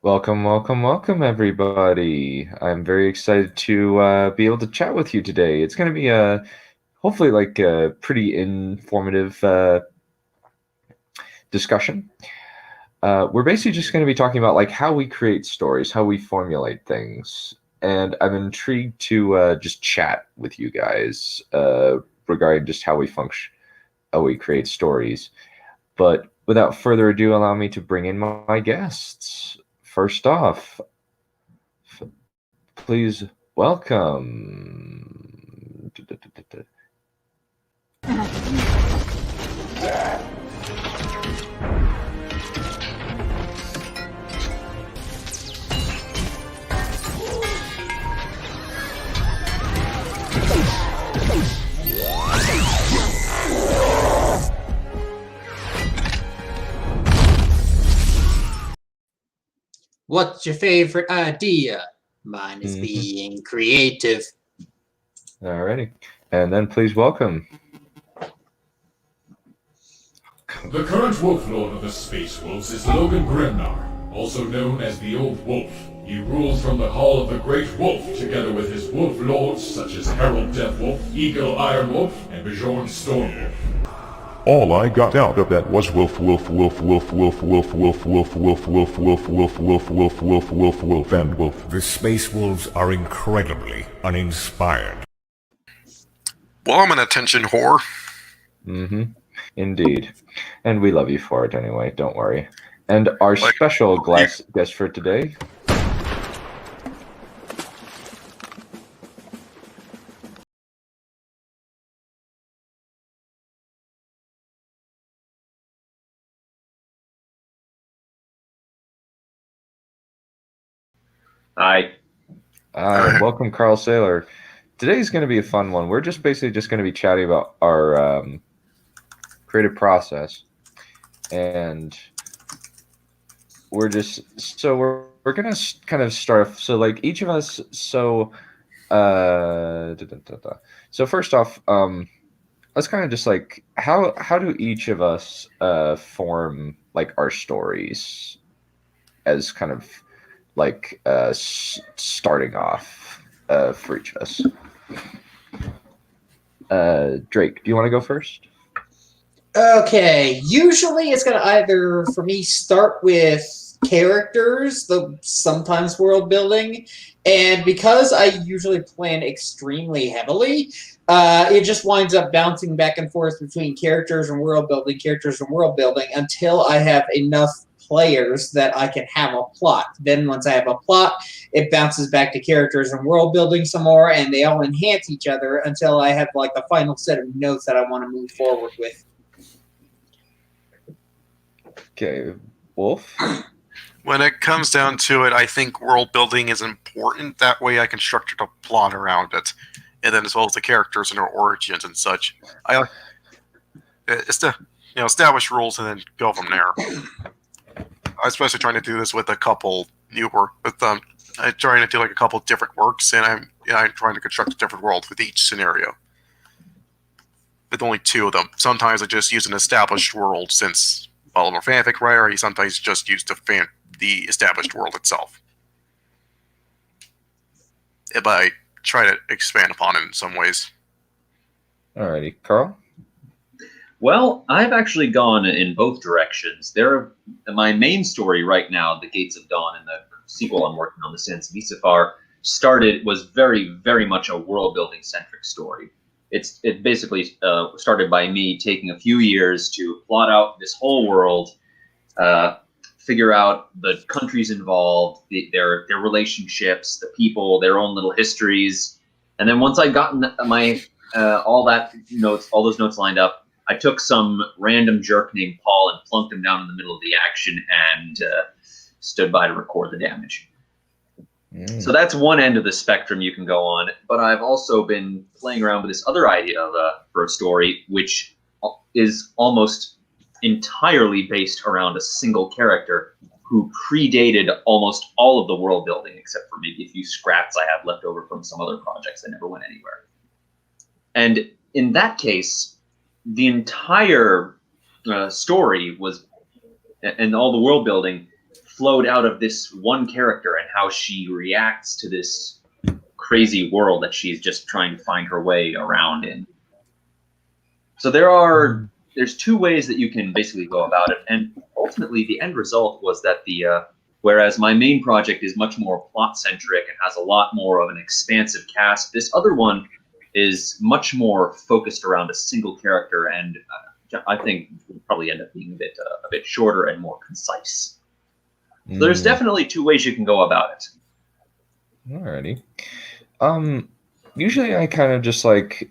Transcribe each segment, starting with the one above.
Welcome, welcome, welcome, everybody. I'm very excited to be able to chat with you today. It's going to be hopefully like a pretty informative discussion. We're basically just going to be talking about like how we create stories, how we formulate things, and I'm intrigued to just chat with you guys regarding just how we function, how we create stories. But without further ado, allow me to bring in my guests. First off, please welcome. What's your favorite idea? Mine is being creative. Alrighty. And then please welcome. The current Wolf Lord of the Space Wolves is Logan Grimnar, also known as the Old Wolf. He rules from the Hall of the Great Wolf, together with his Wolf Lords such as Herald Death Wolf, Eagle Iron Wolf, and Bjorn Storm Wolf. All I got out of that was wolf, wolf, wolf, wolf, wolf, wolf, wolf, wolf, wolf, wolf, wolf, wolf, wolf, wolf, wolf, wolf, wolf, and wolf. The Space Wolves are incredibly uninspired. Well, I'm an attention whore. Indeed. And we love you for it anyway, don't worry. And our special guest for today. Hi. Welcome, Carl Saylor. Today's going to be a fun one. We're just basically just going to be chatting about our creative process, and we're going to kind of start. So like each of us. So so first off, let's kind of just like how do each of us form like our stories as kind of like starting off for each of us. Drake, do you want to go first? Okay, usually it's going to either, for me, start with characters, sometimes world building, and because I usually plan extremely heavily, it just winds up bouncing back and forth between characters and world building, until I have enough players that I can have a plot. Then once I have a plot, it bounces back to characters and world building some more, and they all enhance each other until I have like the final set of notes that I want to move forward with. Okay, Wolf? When it comes down to it, I think world building is important. That way I can structure the plot around it. And then as well as the characters and their origins and such. It's to establish rules and then go from there. I'm especially trying to do this with a couple new work with I'm trying to do like a couple different works, and I'm trying to construct a different world with each scenario. With only two of them. Sometimes I just use an established world, since while I'm a fanfic writer, I sometimes just use the established world itself. But I try to expand upon it in some ways. Alrighty, Carl? Well, I've actually gone in both directions. My main story right now, The Gates of Dawn, and the sequel I'm working on, The Sands of Isafar, was very, very much a world-building centric story. It basically started by me taking a few years to plot out this whole world, figure out the countries involved, their relationships, the people, their own little histories, and then once I got all those notes lined up, I took some random jerk named Paul and plunked him down in the middle of the action and stood by to record the damage. So that's one end of the spectrum you can go on, but I've also been playing around with this other idea for a story, which is almost entirely based around a single character who predated almost all of the world building, except for maybe a few scraps I have left over from some other projects that never went anywhere. And in that case, the entire story was, and all the world building flowed out of this one character and how she reacts to this crazy world that she's just trying to find her way around in. So there's two ways that you can basically go about it, and ultimately the end result was that whereas my main project is much more plot centric and has a lot more of an expansive cast, this other one is much more focused around a single character, and I think will probably end up being a bit shorter and more concise. So there's definitely two ways you can go about it. Alrighty. Usually I kind of just like,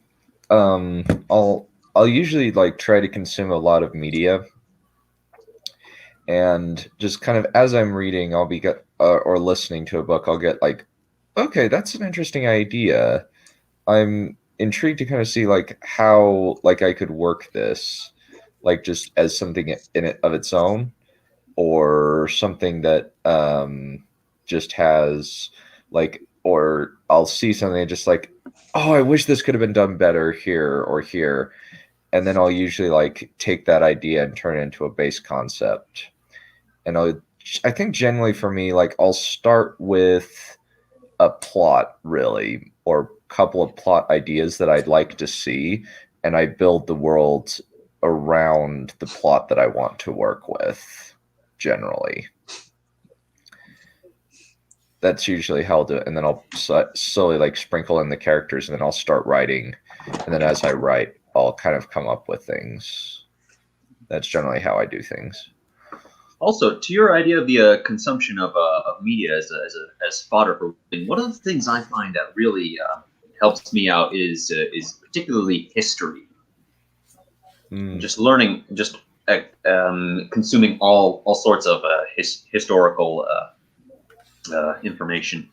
I'll usually like try to consume a lot of media, and just kind of as I'm reading, I'll be or listening to a book, I'll get like, okay, that's an interesting idea. I'm intrigued to kind of see like how like I could work this, like just as something in it of its own, or something that just has like, or I'll see something just like, oh, I wish this could have been done better here or here. And then I'll usually like take that idea and turn it into a base concept. And I think generally for me, like I'll start with a plot really, or a couple of plot ideas that I'd like to see. And I build the world around the plot that I want to work with generally. That's usually how I'll do it. And then I'll slowly like sprinkle in the characters, and then I'll start writing. And then as I write, I'll kind of come up with things. That's generally how I do things. Also, to your idea of the consumption of media as fodder for one of the things I find that really helps me out is particularly history. Just learning, just consuming all sorts of historical information.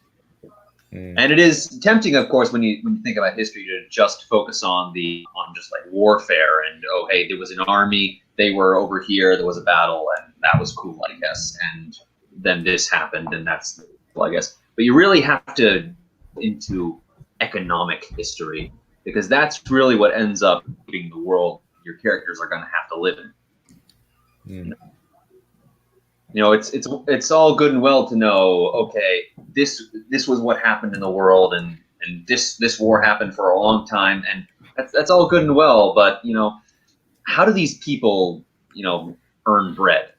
And it is tempting, of course, when you think about history, to just focus on just like warfare and, oh, hey, there was an army, they were over here, there was a battle, and that was cool, I guess. And then this happened, and that's cool, I guess. But you really have to into economic history, because that's really what ends up being the world your characters are going to have to live in. You know, it's all good and well to know, okay, this was what happened in the world, and this war happened for a long time, and that's all good and well, but you know, how do these people, you know, earn bread?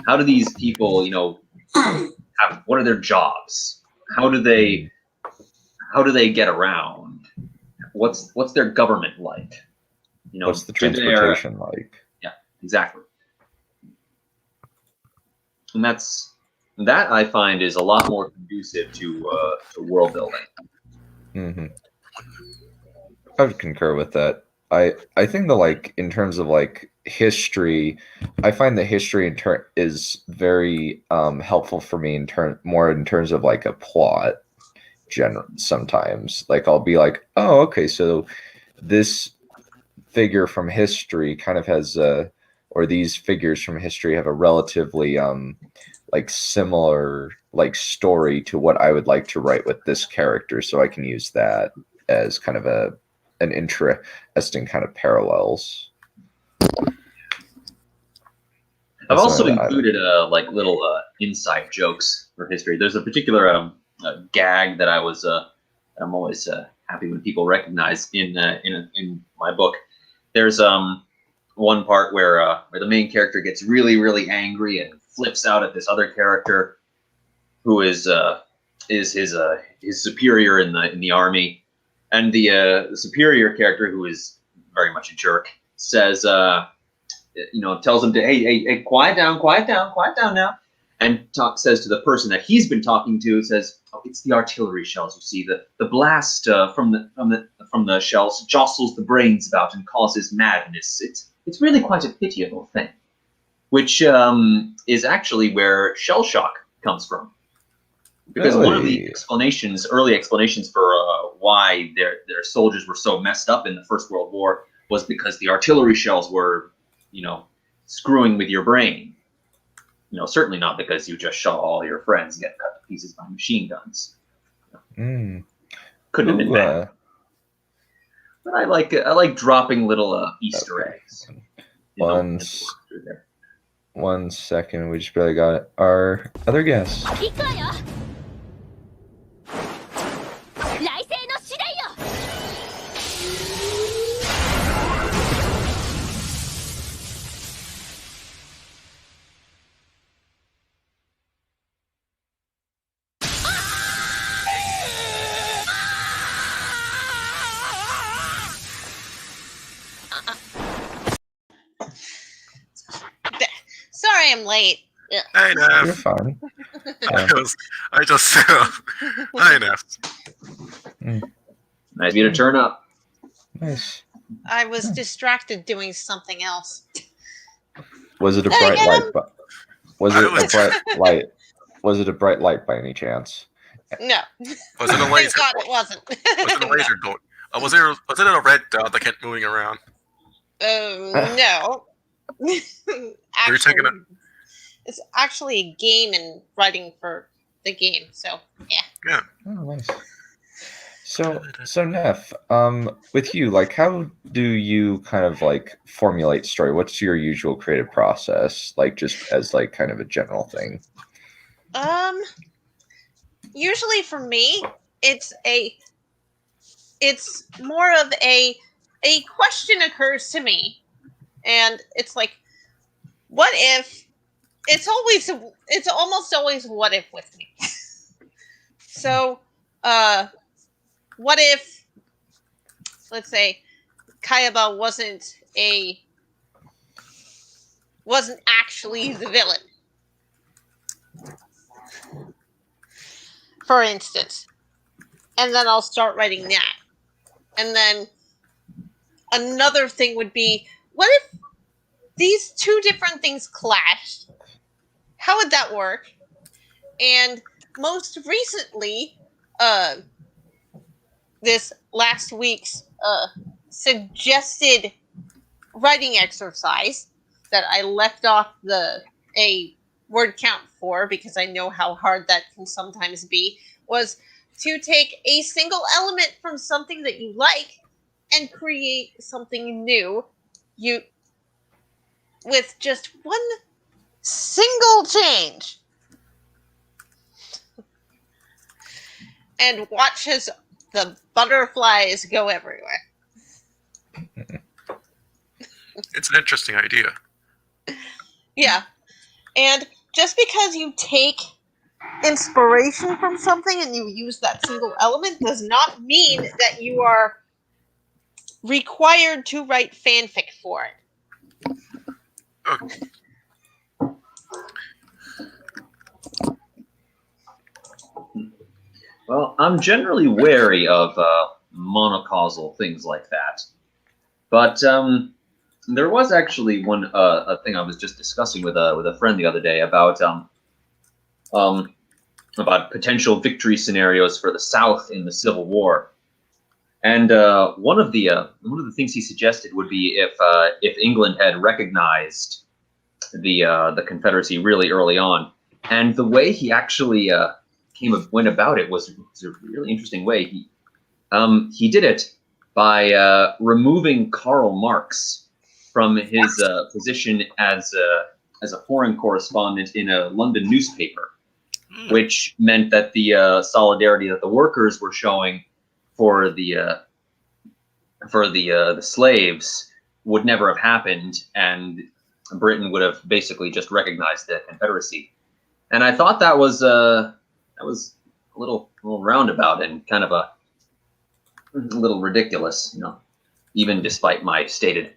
How do these people, you know, what are their jobs? How do they get around? What's their government like? You know, what's the transportation like? Yeah, exactly. And that I find is a lot more conducive to world building. I would concur with that. I think that like in terms of like history, I find that history is very helpful for me more in terms of like a plot. Sometimes like I'll be like, oh, okay, so this figure from history kind of has or these figures from history have a relatively like similar like story to what I would like to write with this character, so I can use that as kind of an interesting kind of parallels. I've also included like little inside jokes for history. There's a particular gag that I'm always happy when people recognize in my book. There's one part where the main character gets really, really angry and flips out at this other character who is his superior in the army, and the superior character, who is very much a jerk, says, you know, tells him to hey, quiet down now, and says to the person that he's been talking to, says, oh, it's the artillery shells. You see, the blast from the shells jostles the brains about and causes madness. It's really quite a pitiable thing, which is actually where shell shock comes from. Because one of the early explanations for why their soldiers were so messed up in the First World War was because the artillery shells were, you know, screwing with your brain. You know, certainly not because you just shot all your friends and get cut to pieces by machine guns. Couldn't have been bad. But I like dropping little Easter eggs. 1 second. We just barely got our other guest. 行くわよ来世の次第よ Sorry I'm late. Ugh. Hey, You're Neph. fine. Yeah. I just hi, Neph. Nice of you to turn up. Nice. I was distracted doing something else. Was it a Then bright again, light? Was it I was- a bright light? Was it a bright light by any chance? No. Was it a Thank laser? God it wasn't. Was it a laser dot? Was it a red dot that kept moving around? No. You're taking It's actually a game and writing for the game, so yeah. Oh, nice. So Neph, with you, like, how do you kind of like formulate story? What's your usual creative process, like, just as like kind of a general thing? Usually for me, it's more of a question occurs to me, and it's like, what if? It's almost always what if with me. So, what if, let's say, Kayaba wasn't actually the villain, for instance, and then I'll start writing that, and then another thing would be, what if these two different things clashed? How would that work? And most recently, this last week's suggested writing exercise that I left off a word count for, because I know how hard that can sometimes be, was to take a single element from something that you like and create something new with just one single change. And watch as the butterflies go everywhere. It's an interesting idea. Yeah. And just because you take inspiration from something and you use that single element does not mean that you are required to write fanfic for it. Okay. Well, I'm generally wary of monocausal things like that, but there was actually one a thing I was just discussing with a friend the other day about potential victory scenarios for the South in the Civil War, and one of the things he suggested would be if England had recognized the Confederacy really early on, and the way he actually went about it was a really interesting way. He did it by removing Karl Marx from his position as a foreign correspondent in a London newspaper, which meant that the solidarity that the workers were showing for the slaves would never have happened, and Britain would have basically just recognized the Confederacy. And I thought that was a little roundabout and kind of a little ridiculous, even despite my stated,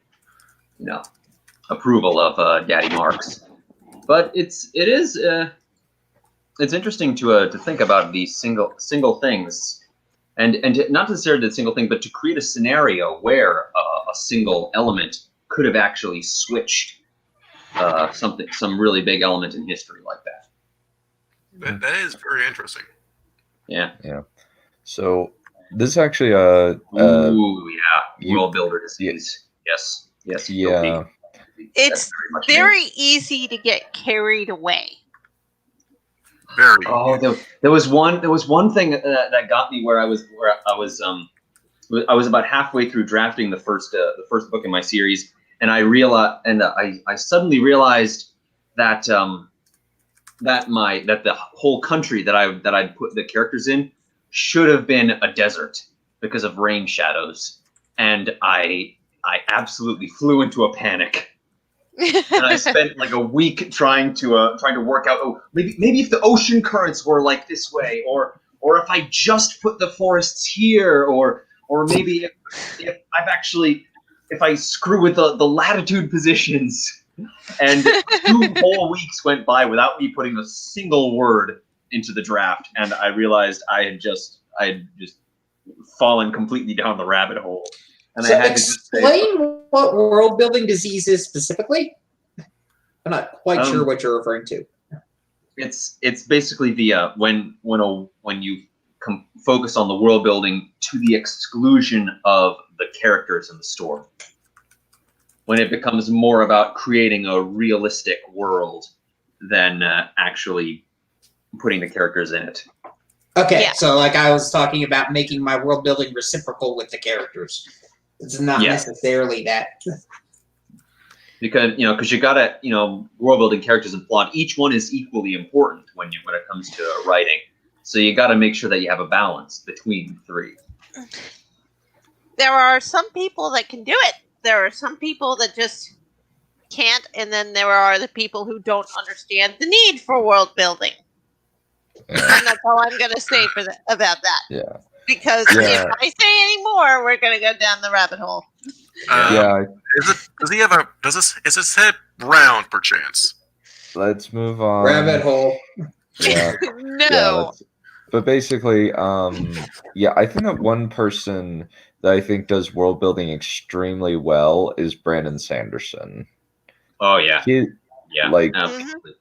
approval of Daddy Marx. But it's interesting to think about these single things, and not necessarily the single thing, but to create a scenario where a single element could have actually switched some really big element in history like that. That is very interesting. Yeah. So this is actually Ooh, yeah. World builder disease. Yes. yeah. It's very easy to get carried away. Very. Oh, there was one thing that got me where I was about halfway through drafting the first book in my series, and I suddenly realized that the whole country that I'd put the characters in should have been a desert because of rain shadows, and I absolutely flew into a panic. And I spent like a week trying to work out. Oh, maybe if the ocean currents were like this way, or if I just put the forests here, or maybe if I screw with the latitude positions. And 2 whole weeks went by without me putting a single word into the draft, and I realized I had just fallen completely down the rabbit hole. And So I had to just say, explain what world building disease is specifically. I'm not quite sure what you're referring to. it's basically the when you focus on the world building to the exclusion of the characters in the story. When it becomes more about creating a realistic world than actually putting the characters in it. Okay, Yeah. so like I was talking about making my world building reciprocal with the characters. It's not necessarily that. Because you gotta world building characters and plot. Each one is equally important when it comes to writing. So you got to make sure that you have a balance between the three. There are some people that can do it. There are some people that just can't, and then there are the people who don't understand the need for world building. And that's all I'm going to say about that. Yeah. Because if I say any more, we're going to go down the rabbit hole. Is his head round, perchance? Let's move on. Rabbit hole. Yeah. No. But basically, I think that one person that I think does world building extremely well is Brandon Sanderson. Oh yeah. Absolutely.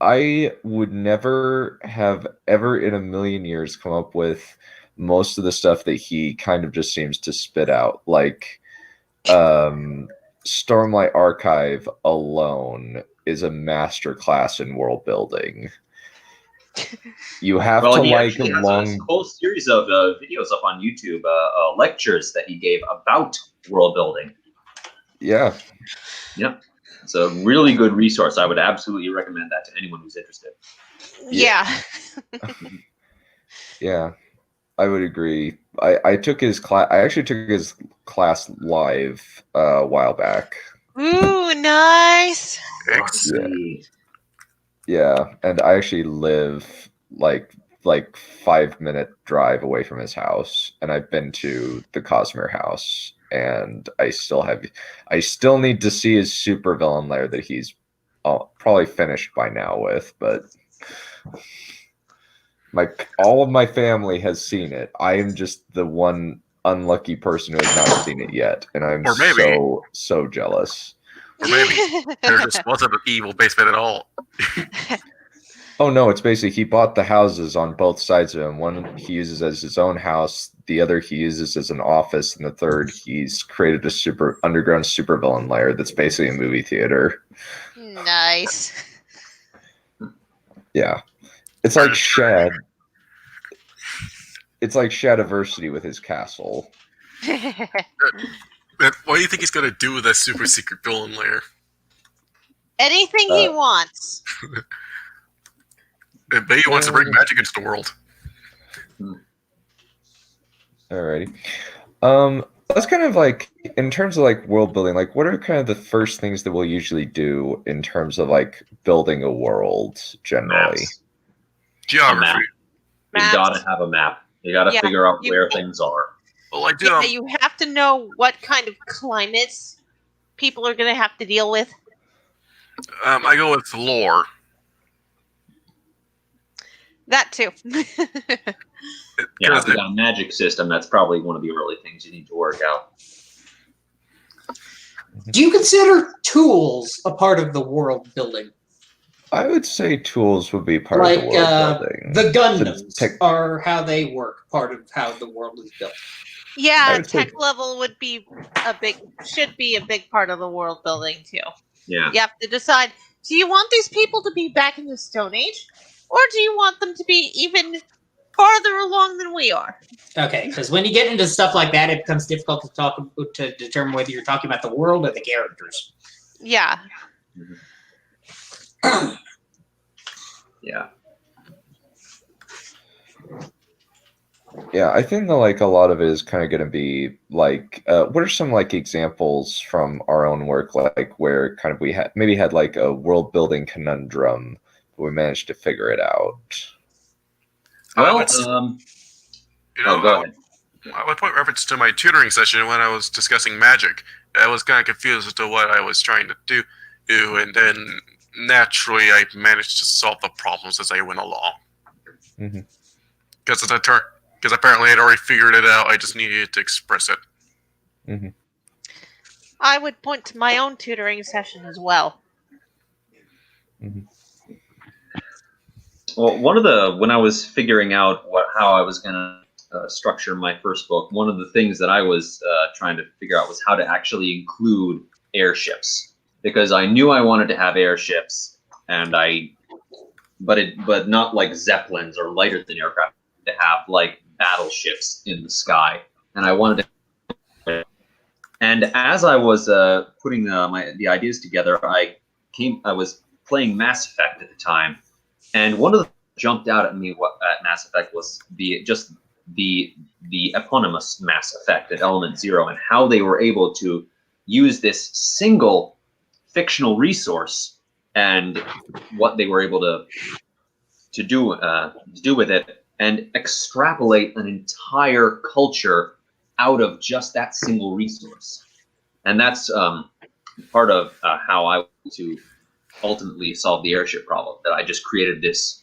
I would never have ever in a million years come up with most of the stuff that he kind of just seems to spit out. Like, Stormlight Archive alone is a masterclass in world building. You have to like has long. a whole series of videos up on YouTube, lectures that he gave about world building. Yeah. Yep. It's a really good resource. I would absolutely recommend that to anyone who's interested. Yeah. Yeah, I would agree. I took his class. I actually took his class live a while back. Ooh, nice. Yeah, and I actually live like 5-minute drive away from his house, and I've been to the Cosmere house, and I still need to see his supervillain lair that he's probably finished by now with, but all of my family has seen it. I am just the one unlucky person who has not seen it yet, and I'm so jealous. Or maybe there just wasn't an evil basement at all. Oh no, it's basically he bought the houses on both sides of him. One he uses as his own house, the other he uses as an office, and the third he's created a underground supervillain lair that's basically a movie theater. Nice. Yeah. It's like Shad. It's like Shadiversity with his castle. What do you think he's gonna do with that super secret villain lair? Anything he wants. Maybe he wants to bring magic into the world. Alrighty. That's kind of like, in terms of like world building, like what are kind of the first things that we'll usually do in terms of like building a world generally? Maps. Geography. You gotta have a map. You gotta figure out where things are. Well, I do. You have to know what kind of climates people are going to have to deal with. I go with lore. That too. If you got a magic system, that's probably one of the early things you need to work out. Do you consider tools a part of the world building? I would say tools would be part of the world building. The Gundams are how they work, part of how the world is built. Yeah, tech level should be a big part of the world building too. Yeah. You have to decide, do you want these people to be back in the Stone Age? Or do you want them to be even farther along than we are? Okay, because when you get into stuff like that, it becomes difficult to determine whether you're talking about the world or the characters. Yeah. Yeah. Yeah, I think that like a lot of it is kind of going to be like, what are some like examples from our own work, like where kind of we had maybe had like a world building conundrum, but we managed to figure it out. Well, go ahead. I would point reference to my tutoring session when I was discussing magic. I was kind of confused as to what I was trying to do, and then naturally I managed to solve the problems as I went along. Because apparently I'd already figured it out. I just needed to express it. I would point to my own tutoring session as well. Well, when I was figuring out how I was going to structure my first book, one of the things that I was trying to figure out was how to actually include airships, because I knew I wanted to have airships, but not like zeppelins or lighter than aircraft, to have like battleships in the sky, and I wanted to. And as I was putting the ideas together, I was playing Mass Effect at the time, and one of the jumped out at me at Mass Effect was the eponymous Mass Effect at Element Zero, and how they were able to use this single fictional resource and what they were able to do with it, and extrapolate an entire culture out of just that single resource. And that's part of how I want to ultimately solve the airship problem. That I just created this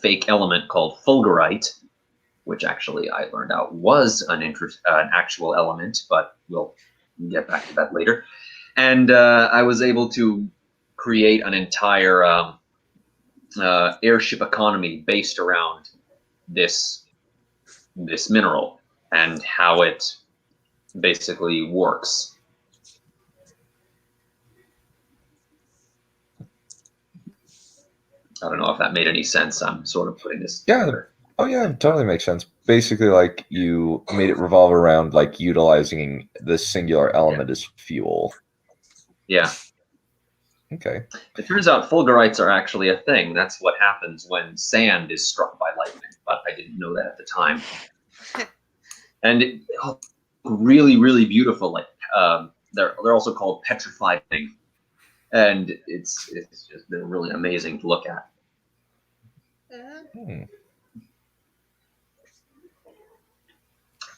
fake element called fulgurite, which actually I learned out was an actual element, but we'll get back to that later. And I was able to create an entire airship economy based around this mineral and how it basically works. I don't know if that made any sense. I'm sort of putting this together. Oh yeah, it totally makes sense. Basically, like you made it revolve around like utilizing the singular element as fuel. Yeah. Okay. It turns out fulgurites are actually a thing. That's what happens when sand is struck by lightning, but I didn't know that at the time. And really, really beautiful. Like they're also called petrified thing, and it's just been really amazing to look at.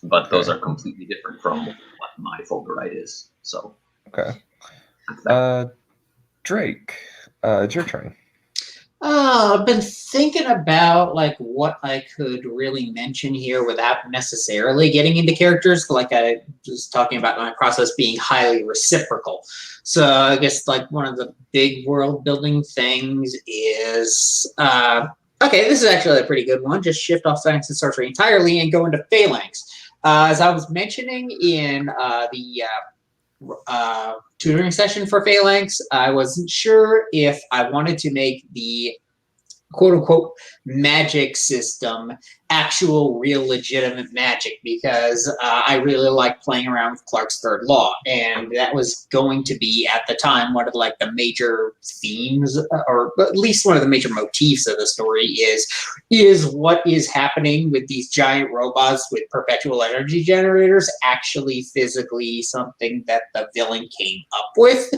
But those are completely different from what my fulgurite is. So okay. Drake, it's your turn. I've been thinking about like what I could really mention here without necessarily getting into characters. Like I was talking about my process being highly reciprocal. So I guess like one of the big world building things is okay, this is actually a pretty good one. Just shift off science and sorcery entirely and go into phalanx. As I was mentioning in the tutoring session for phalanx, I wasn't sure if I wanted to make the quote-unquote magic system actual real legitimate magic, because I really like playing around with Clarke's third law, and that was going to be at the time one of like the major themes, or at least one of the major motifs of the story is what is happening with these giant robots with perpetual energy generators actually physically something that the villain came up with,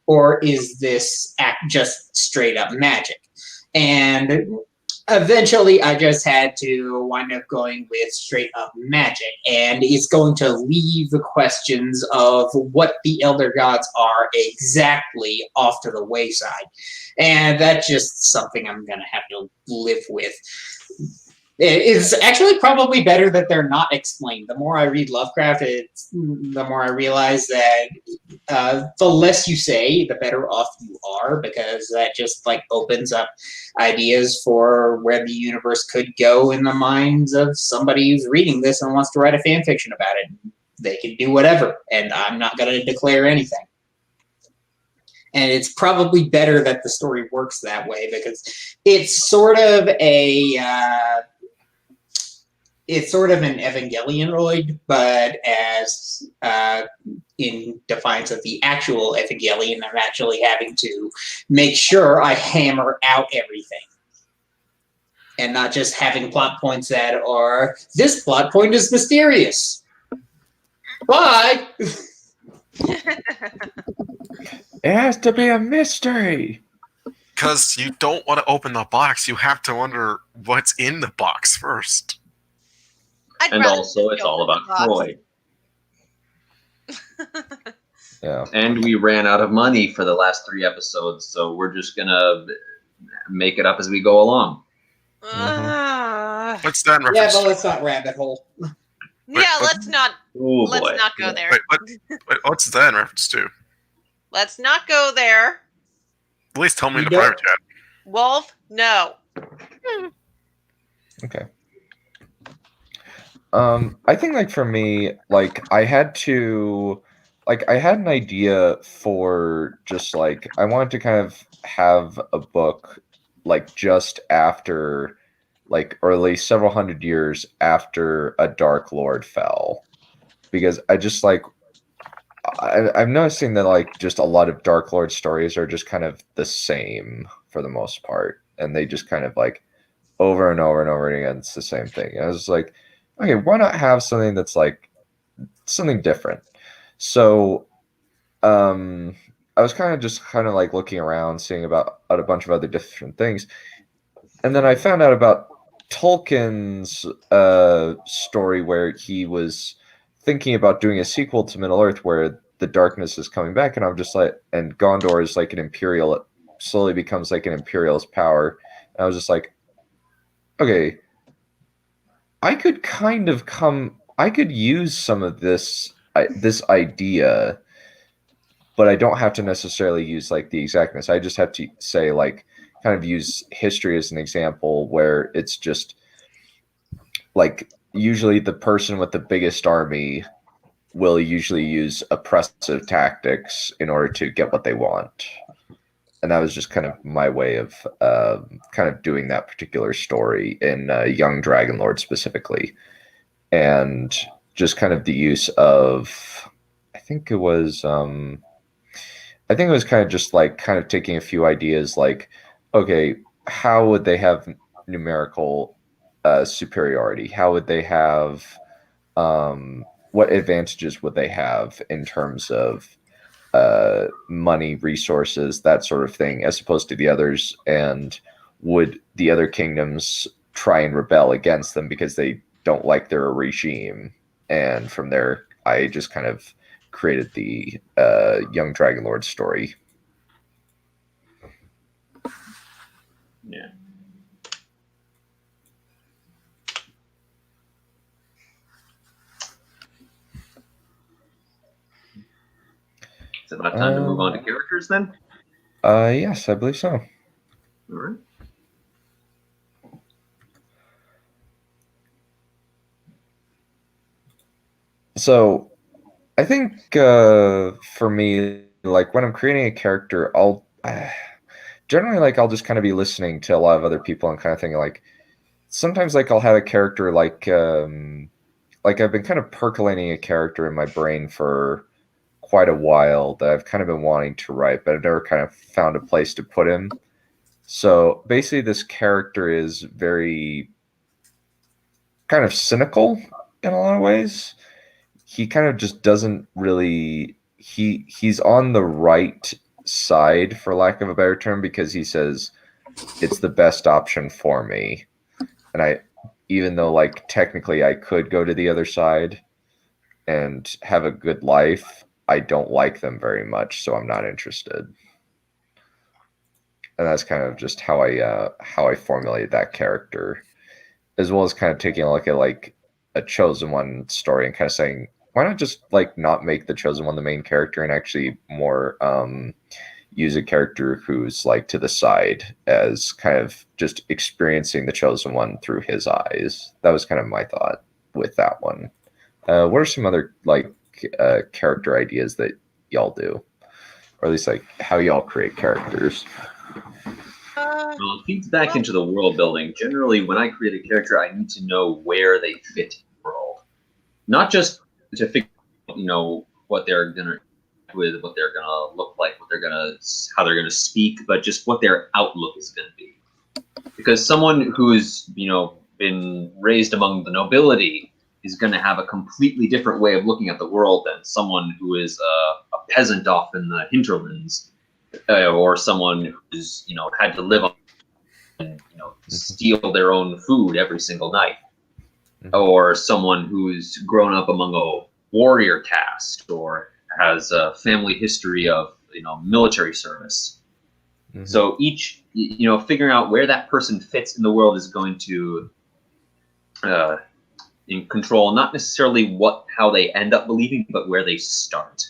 or is this just straight up magic? And eventually I just had to wind up going with straight up magic, and it's going to leave the questions of what the Elder Gods are exactly off to the wayside. And that's just something I'm going to have to live with. It's actually probably better that they're not explained. The more I read Lovecraft, the more I realize that the less you say, the better off you are, because that just like opens up ideas for where the universe could go in the minds of somebody who's reading this and wants to write a fan fiction about it. They can do whatever, and I'm not going to declare anything. And it's probably better that the story works that way, because it's sort of a it's sort of an Evangelianoid, but as in defiance of the actual Evangelion, I'm actually having to make sure I hammer out everything. And not just having plot points that are, this plot point is mysterious. Bye! It has to be a mystery. Because you don't want to open the box, you have to wonder what's in the box first. And also, it's all about Troy. Yeah. And we ran out of money for the last 3 episodes, so we're just gonna make it up as we go along. What's that in Yeah, reference but to? let's not rabbit hole. Yeah, let's not Ooh, let's boy. not go there. Wait, what's that in reference to? Let's not go there. At least tell me in the You don't- private chat. Wolf, no. Okay. I think like for me, like I had an idea for just like I wanted to kind of have a book like just after like or at least several hundred years after a Dark Lord fell. Because I just like I'm noticing that like just a lot of Dark Lord stories are just kind of the same for the most part. And they just kind of like over and over and over again, it's the same thing. And I was like, okay, why not have something that's like something different? So I was kind of like looking around, seeing about a bunch of other different things. And then I found out about Tolkien's story where he was thinking about doing a sequel to Middle Earth where the darkness is coming back, and I'm just like, and Gondor is like an imperial, it slowly becomes like an imperialist power. And I was just like, okay, I could use some of this idea, but I don't have to necessarily use like the exactness. I just have to say like kind of use history as an example where it's just like usually the person with the biggest army will usually use oppressive tactics in order to get what they want. And that was just kind of my way of kind of doing that particular story in Young Dragonlord specifically. And just kind of the use of, I think it was kind of just like kind of taking a few ideas like, okay, how would they have numerical superiority? How would they have, what advantages would they have in terms of money, resources, that sort of thing, as opposed to the others? And would the other kingdoms try and rebel against them because they don't like their regime? And from there, I just kind of created the Young Dragonlord story. Yeah. Is it about time to move on to characters then? Yes, I believe so. All right. So, I think for me, like when I'm creating a character, I'll generally like I'll just kind of be listening to a lot of other people and kind of thinking like sometimes like I'll have a character like I've been kind of percolating a character in my brain for quite a while that I've kind of been wanting to write, but I've never kind of found a place to put him. So basically, this character is very kind of cynical in a lot of ways. He kind of just doesn't really he's on the right side, for lack of a better term, because he says it's the best option for me. And even though like technically I could go to the other side and have a good life, I don't like them very much, so I'm not interested. And that's kind of just how I formulated that character, as well as kind of taking a look at like a Chosen One story and kind of saying, why not just like not make the Chosen One the main character and actually more use a character who's like to the side as kind of just experiencing the Chosen One through his eyes. That was kind of my thought with that one. What are some other like character ideas that y'all do, or at least like how y'all create characters? Well, it feeds back into the world building. Generally, when I create a character, I need to know where they fit in the world, not just to figure out, what they're gonna with, what they're gonna look like, how they're gonna speak, but just what their outlook is gonna be. Because someone who's been raised among the nobility is going to have a completely different way of looking at the world than someone who is a peasant off in the hinterlands, or someone who's had to live on and steal their own food every single night, or someone who's grown up among a warrior caste or has a family history of military service. So each figuring out where that person fits in the world is going to control not necessarily how they end up believing, but where they start.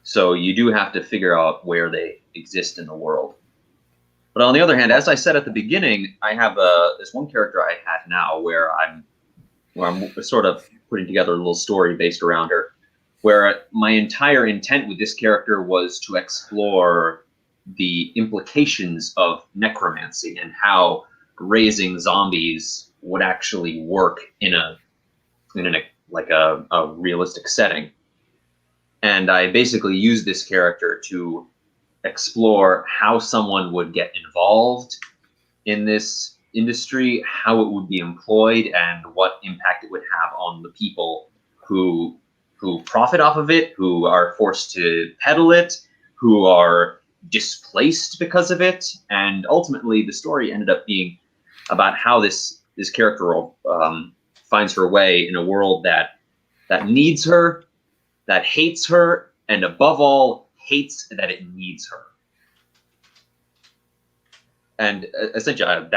So you do have to figure out where they exist in the world. But on the other hand, as I said at the beginning, I have this one character I have now where I'm sort of putting together a little story based around her, where my entire intent with this character was to explore the implications of necromancy and how raising zombies would actually work in a realistic setting. And I basically used this character to explore how someone would get involved in this industry, how it would be employed, and what impact it would have on the people who profit off of it, who are forced to peddle it, who are displaced because of it. And ultimately, the story ended up being about how this character finds her way in a world that needs her, that hates her, and above all, hates that it needs her. And essentially,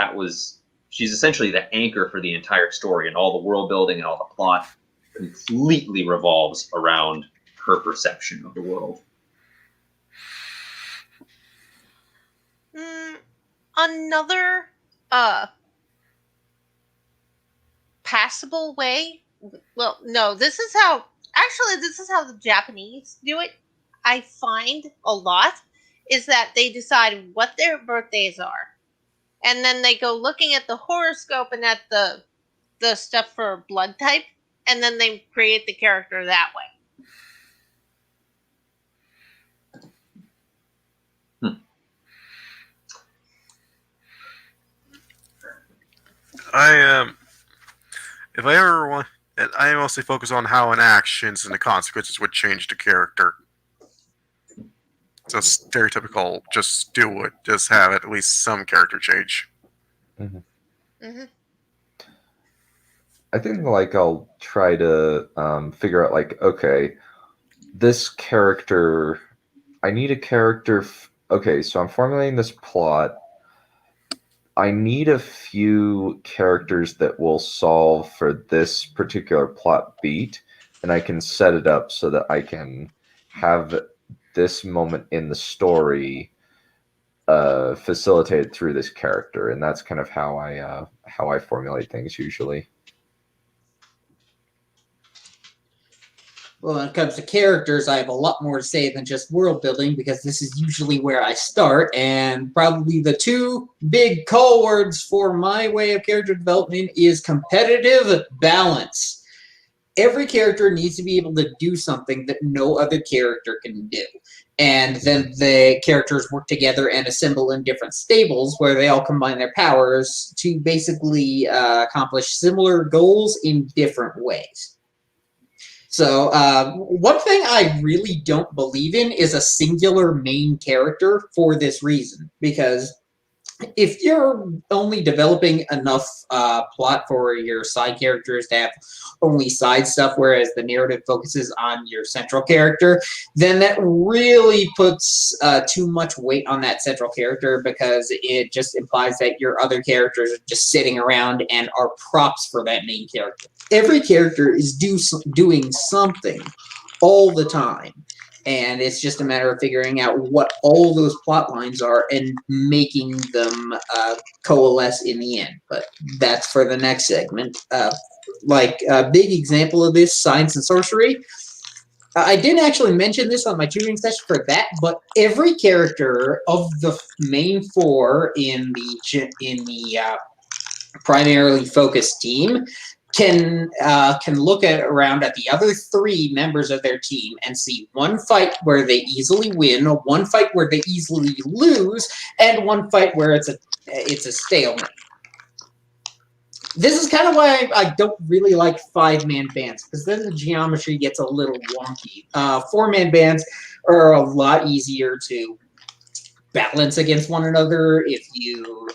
she's essentially the anchor for the entire story, and all the world building and all the plot completely revolves around her perception of the world. Another passable way. Well, no, this is how the Japanese do it. I find a lot is that they decide what their birthdays are, and then they go looking at the horoscope and at the stuff for blood type, and then they create the character that way. If I ever want, I mostly focus on how an actions and the consequences would change the character. So stereotypical, just do it, just have at least some character change. I think I'll try to figure out okay, this character, I need a character. Okay, so I'm formulating this plot. I need a few characters that will solve for this particular plot beat, and I can set it up so that I can have this moment in the story facilitated through this character, and that's kind of how I formulate things usually. Well, when it comes to characters, I have a lot more to say than just world building, because this is usually where I start, and probably the two big call words for my way of character development is competitive balance. Every character needs to be able to do something that no other character can do. And then the characters work together and assemble in different stables where they all combine their powers to basically accomplish similar goals in different ways. So one thing I really don't believe in is a singular main character for this reason, because if you're only developing enough plot for your side characters to have only side stuff, whereas the narrative focuses on your central character, then that really puts too much weight on that central character, because it just implies that your other characters are just sitting around and are props for that main character. Every character is doing something all the time. And it's just a matter of figuring out what all those plot lines are and making them coalesce in the end. But that's for the next segment. Like a big example of this, science and sorcery. I didn't actually mention this on my tutoring session for that, but every character of the main 4 in the primarily focused team can look around at the other 3 members of their team and see one fight where they easily win, one fight where they easily lose, and one fight where it's a stalemate. This is kind of why I don't really like 5-man bands, because then the geometry gets a little wonky. 4-man bands are a lot easier to balance against one another. If you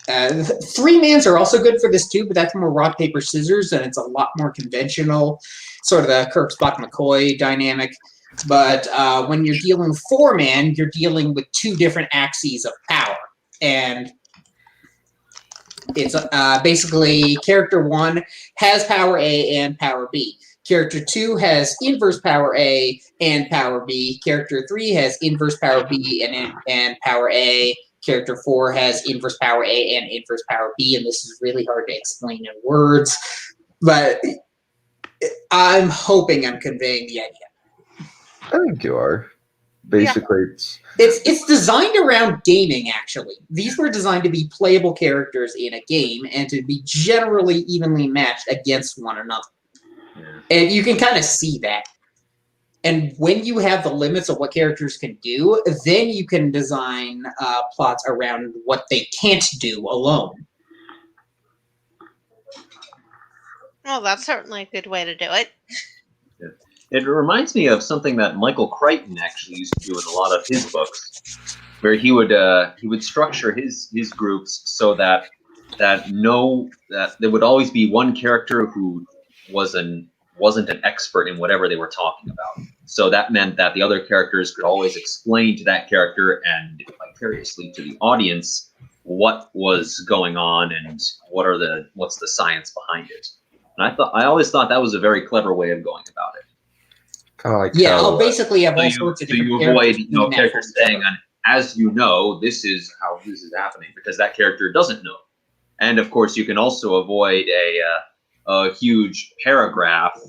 3-mans are also good for this too, but that's more rock, paper, scissors, and it's a lot more conventional, sort of the Kirk, Spock, McCoy dynamic. But when you're dealing 4-man, you're dealing with 2 different axes of power, and it's basically character 1 has power A and power B. Character 2 has inverse power A and power B. Character 3 has inverse power B and power A. Character 4 has inverse power A and inverse power B, and this is really hard to explain in words, but I'm hoping I'm conveying the idea. I think you are. Basically, it's designed around gaming, actually. These were designed to be playable characters in a game and to be generally evenly matched against one another. Yeah. And you can kind of see that. And when you have the limits of what characters can do, then you can design plots around what they can't do alone. Well, that's certainly a good way to do it. It reminds me of something that Michael Crichton actually used to do in a lot of his books, where he would structure his groups so that there would always be one character who wasn't an expert in whatever they were talking about. So that meant that the other characters could always explain to that character and vicariously to the audience what was going on and what's the science behind it. And I always thought that was a very clever way of going about it. Kind of like I'll basically have all sorts of different characters. So you avoid characters saying, as you know, this is how this is happening, because that character doesn't know. And of course, you can also avoid a huge paragraph,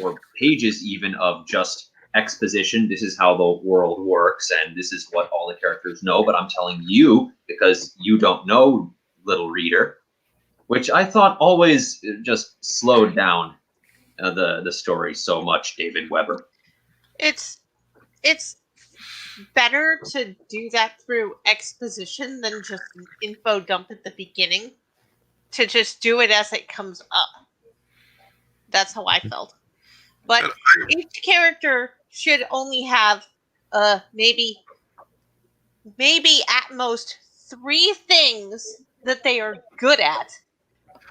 or pages even of just exposition. This is how the world works, and this is what all the characters know. But I'm telling you because you don't know, little reader, which I thought always just slowed down the story so much. David Weber. It's better to do that through exposition than just an info dump at the beginning. To just do it as it comes up. That's how I felt. But each character should only have maybe at most 3 things that they are good at,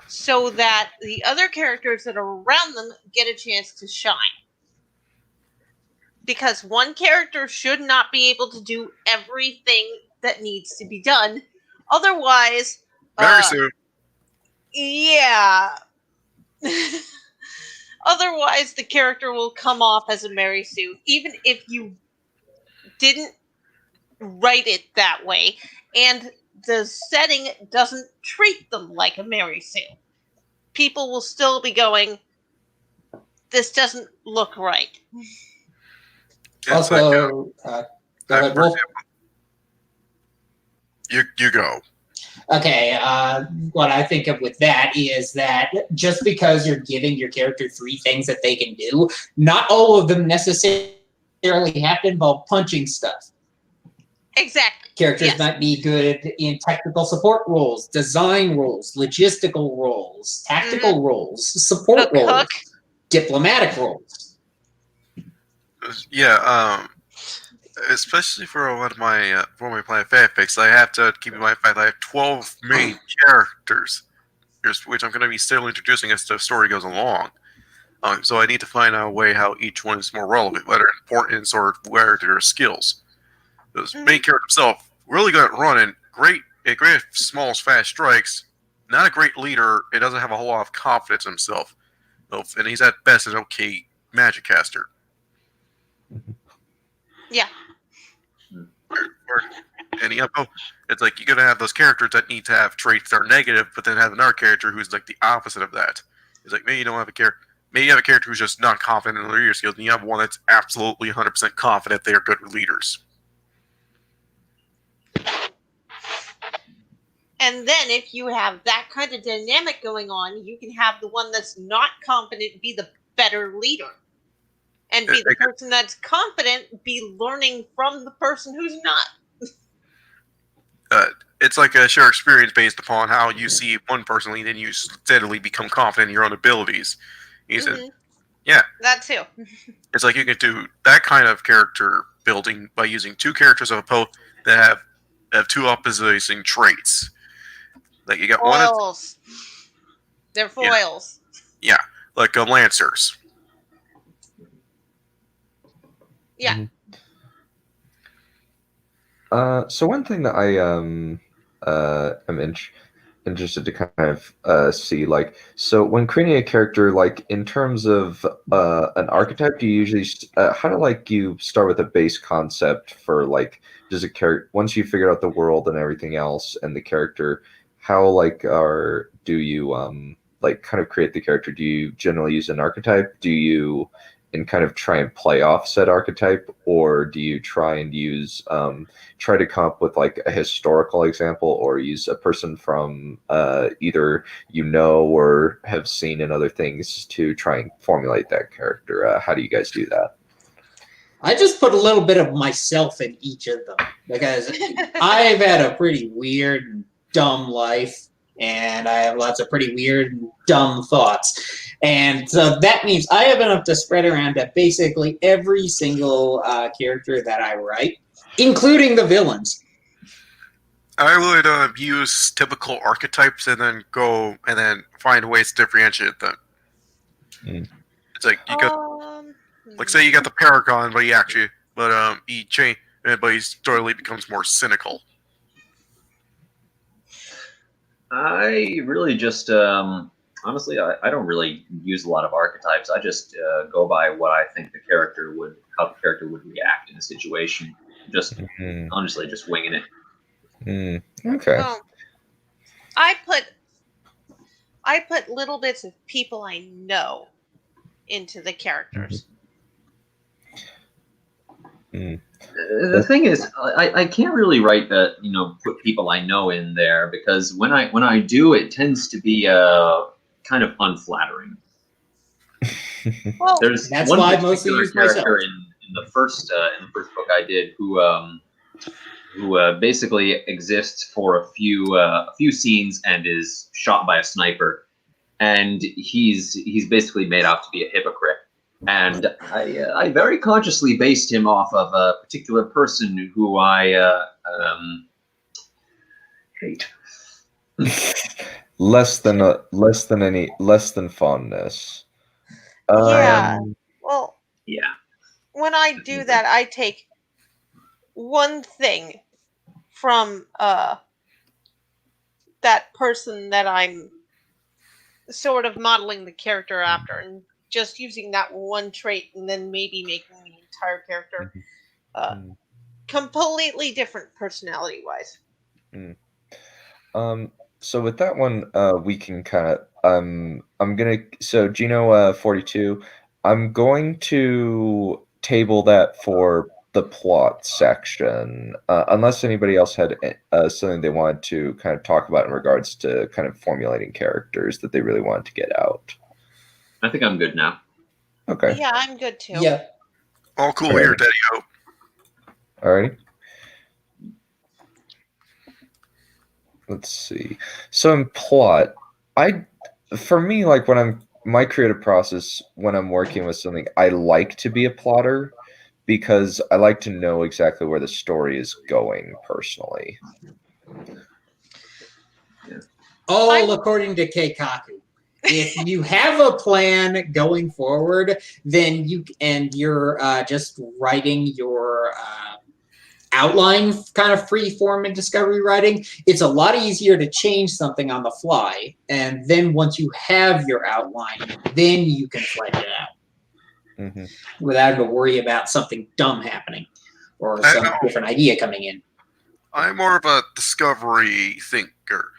so that the other characters that are around them get a chance to shine. Because one character should not be able to do everything that needs to be done. Otherwise... Very soon. Yeah. Otherwise, the character will come off as a Mary Sue, even if you didn't write it that way, and the setting doesn't treat them like a Mary Sue. People will still be going, this doesn't look right. Also, go ahead, Wolf. You go. Okay, what I think of with that is that just because you're giving your character 3 things that they can do, not all of them necessarily have to involve punching stuff. Exactly. Characters might be good in technical support roles, design roles, logistical roles, tactical roles, support roles, diplomatic roles. Yeah, especially for one of my playing fanfics, I have to keep in mind that I have 12 main characters, which I'm going to be still introducing as the story goes along. So I need to find out a way how each one is more relevant, whether importance or where their skills. Those main character himself, really good at running, great at small, fast strikes, not a great leader, and doesn't have a whole lot of confidence in himself. And he's at best an okay magic caster. Yeah. And it's like you're gonna have those characters that need to have traits that are negative, but then have another character who's like the opposite of that. It's like maybe you don't have a character. maybe you have a character who's just not confident in their leader skills, and you have one that's absolutely 100% confident they are good leaders. And then if you have that kind of dynamic going on, you can have the one that's not confident be the better leader. And be the person that's confident be learning from the person who's not. It's like a shared experience based upon how you see one person lead, and you steadily become confident in your own abilities. He said, yeah. That too. It's like you can do that kind of character building by using two characters of a that have two opposing traits. Like you got foils. They're foils. Yeah, like Lancers. Yeah. So one thing that I am interested to kind of see, like, so when creating a character, like in terms of an archetype, do you usually how do like you start with a base concept for like does a character once you figure out the world and everything else and the character, how like do you like kind of create the character? Do you generally use an archetype? Do you and kind of try and play off said archetype, or do you try and use try to come up with like a historical example, or use a person from either or have seen in other things to try and formulate that character? How do you guys do that? I just put a little bit of myself in each of them because I've had a pretty weird and dumb life, and I have lots of pretty weird and dumb thoughts. And so that means I have enough to spread around to basically every single character that I write, including the villains. I would use typical archetypes and then go and then find ways to differentiate them. It's like you got, like, say you got the Paragon, but he slowly becomes more cynical. I really just, honestly, I don't really use a lot of archetypes. I just go by what I think how the character would react in a situation. Just honestly, just winging it. Okay. I put little bits of people I know into the characters. The thing is, I can't really write that, put people I know in there, because when I do, it tends to be kind of unflattering. Well, there's that's one why I particular mostly use character myself. in the first book I did who basically exists for a few scenes and is shot by a sniper, and he's basically made out to be a hypocrite. And I very consciously based him off of a particular person who I hate. less than fondness. Yeah. Well. Yeah. When I do that, I take one thing from that person that I'm sort of modeling the character after, and just using that one trait, and then maybe making the entire character completely different personality-wise. So with that one, we can kind of I'm gonna Gino 42. I'm going to table that for the plot section, unless anybody else had something they wanted to kind of talk about in regards to kind of formulating characters that they really wanted to get out. I think I'm good now. Okay. Yeah, I'm good too. Yeah. All cool here, Daddy Hope. Alrighty. Let's see. So in plot, for me, like my creative process when I'm working with something, I like to be a plotter because I like to know exactly where the story is going personally. All according to Keikaku. If you have a plan going forward, then you're just writing your outline, kind of free form and discovery writing, it's a lot easier to change something on the fly. And then once you have your outline, then you can flesh it out without having to worry about something dumb happening or some different idea coming in. I'm more of a discovery thinker.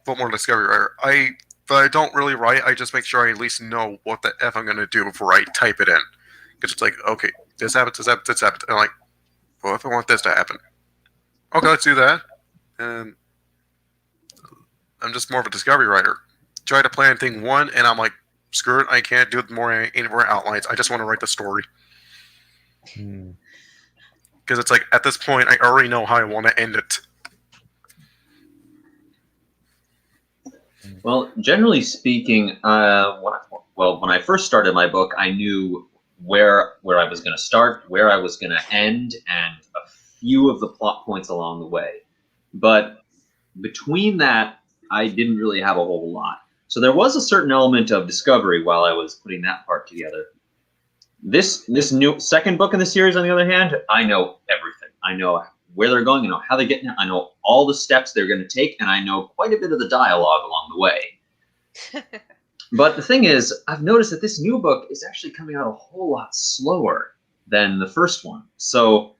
More discovery writer. but I don't really write. I just make sure I at least know what the F I'm going to do before I type it in. Because it's like, okay, this happens, this happens, this happens. And I'm like, well, if I want this to happen, okay, let's do that. And I'm just more of a discovery writer. Try to plan thing one, and I'm like, screw it, I can't do it any more outlines. I just want to write the story. Because it's like, at this point, I already know how I want to end it. Well, generally speaking, when I first started my book, I knew where I was going to start, where I was going to end, and a few of the plot points along the way. But between that, I didn't really have a whole lot. So there was a certain element of discovery while I was putting that part together. This new second book in the series, on the other hand, I know everything. I know where they're going, I know how they get there, I know all the steps they're going to take, and I know quite a bit of the dialogue along the way. But the thing is, I've noticed that this new book is actually coming out a whole lot slower than the first one. So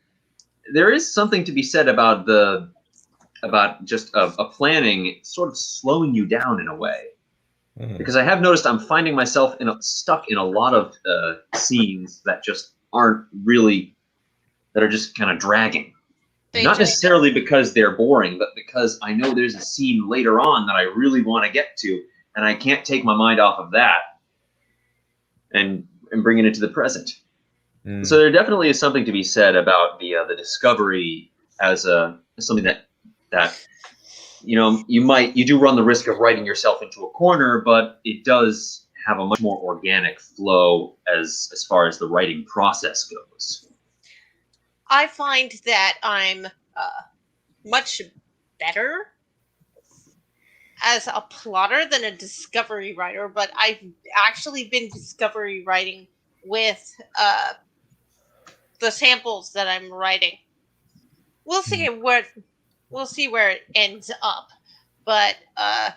there is something to be said about just a planning sort of slowing you down in a way. Because I have noticed I'm finding myself stuck in a lot of scenes that just aren't really, that are just kind of dragging. Not necessarily because they're boring, but because I know there's a scene later on that I really want to get to, and I can't take my mind off of that and bring it into the present. So there definitely is something to be said about the discovery as something that you do run the risk of writing yourself into a corner, but it does have a much more organic flow as far as the writing process goes. I find that I'm much better as a plotter than a discovery writer, but I've actually been discovery writing with the samples that I'm writing. We'll see where it ends up, but I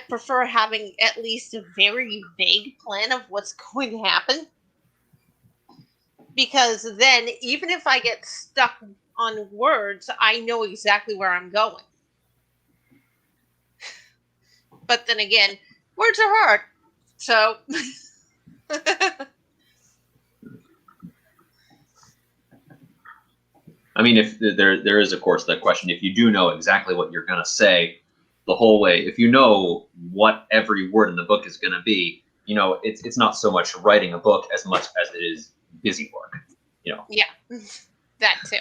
prefer having at least a very vague plan of what's going to happen. Because then, even if I get stuck on words, I know exactly where I'm going. But then again, words are hard. So... I mean, if there is, of course, the question, if you do know exactly what you're going to say the whole way, if you know what every word in the book is going to be, it's not so much writing a book as much as it is busy work, Yeah, that too.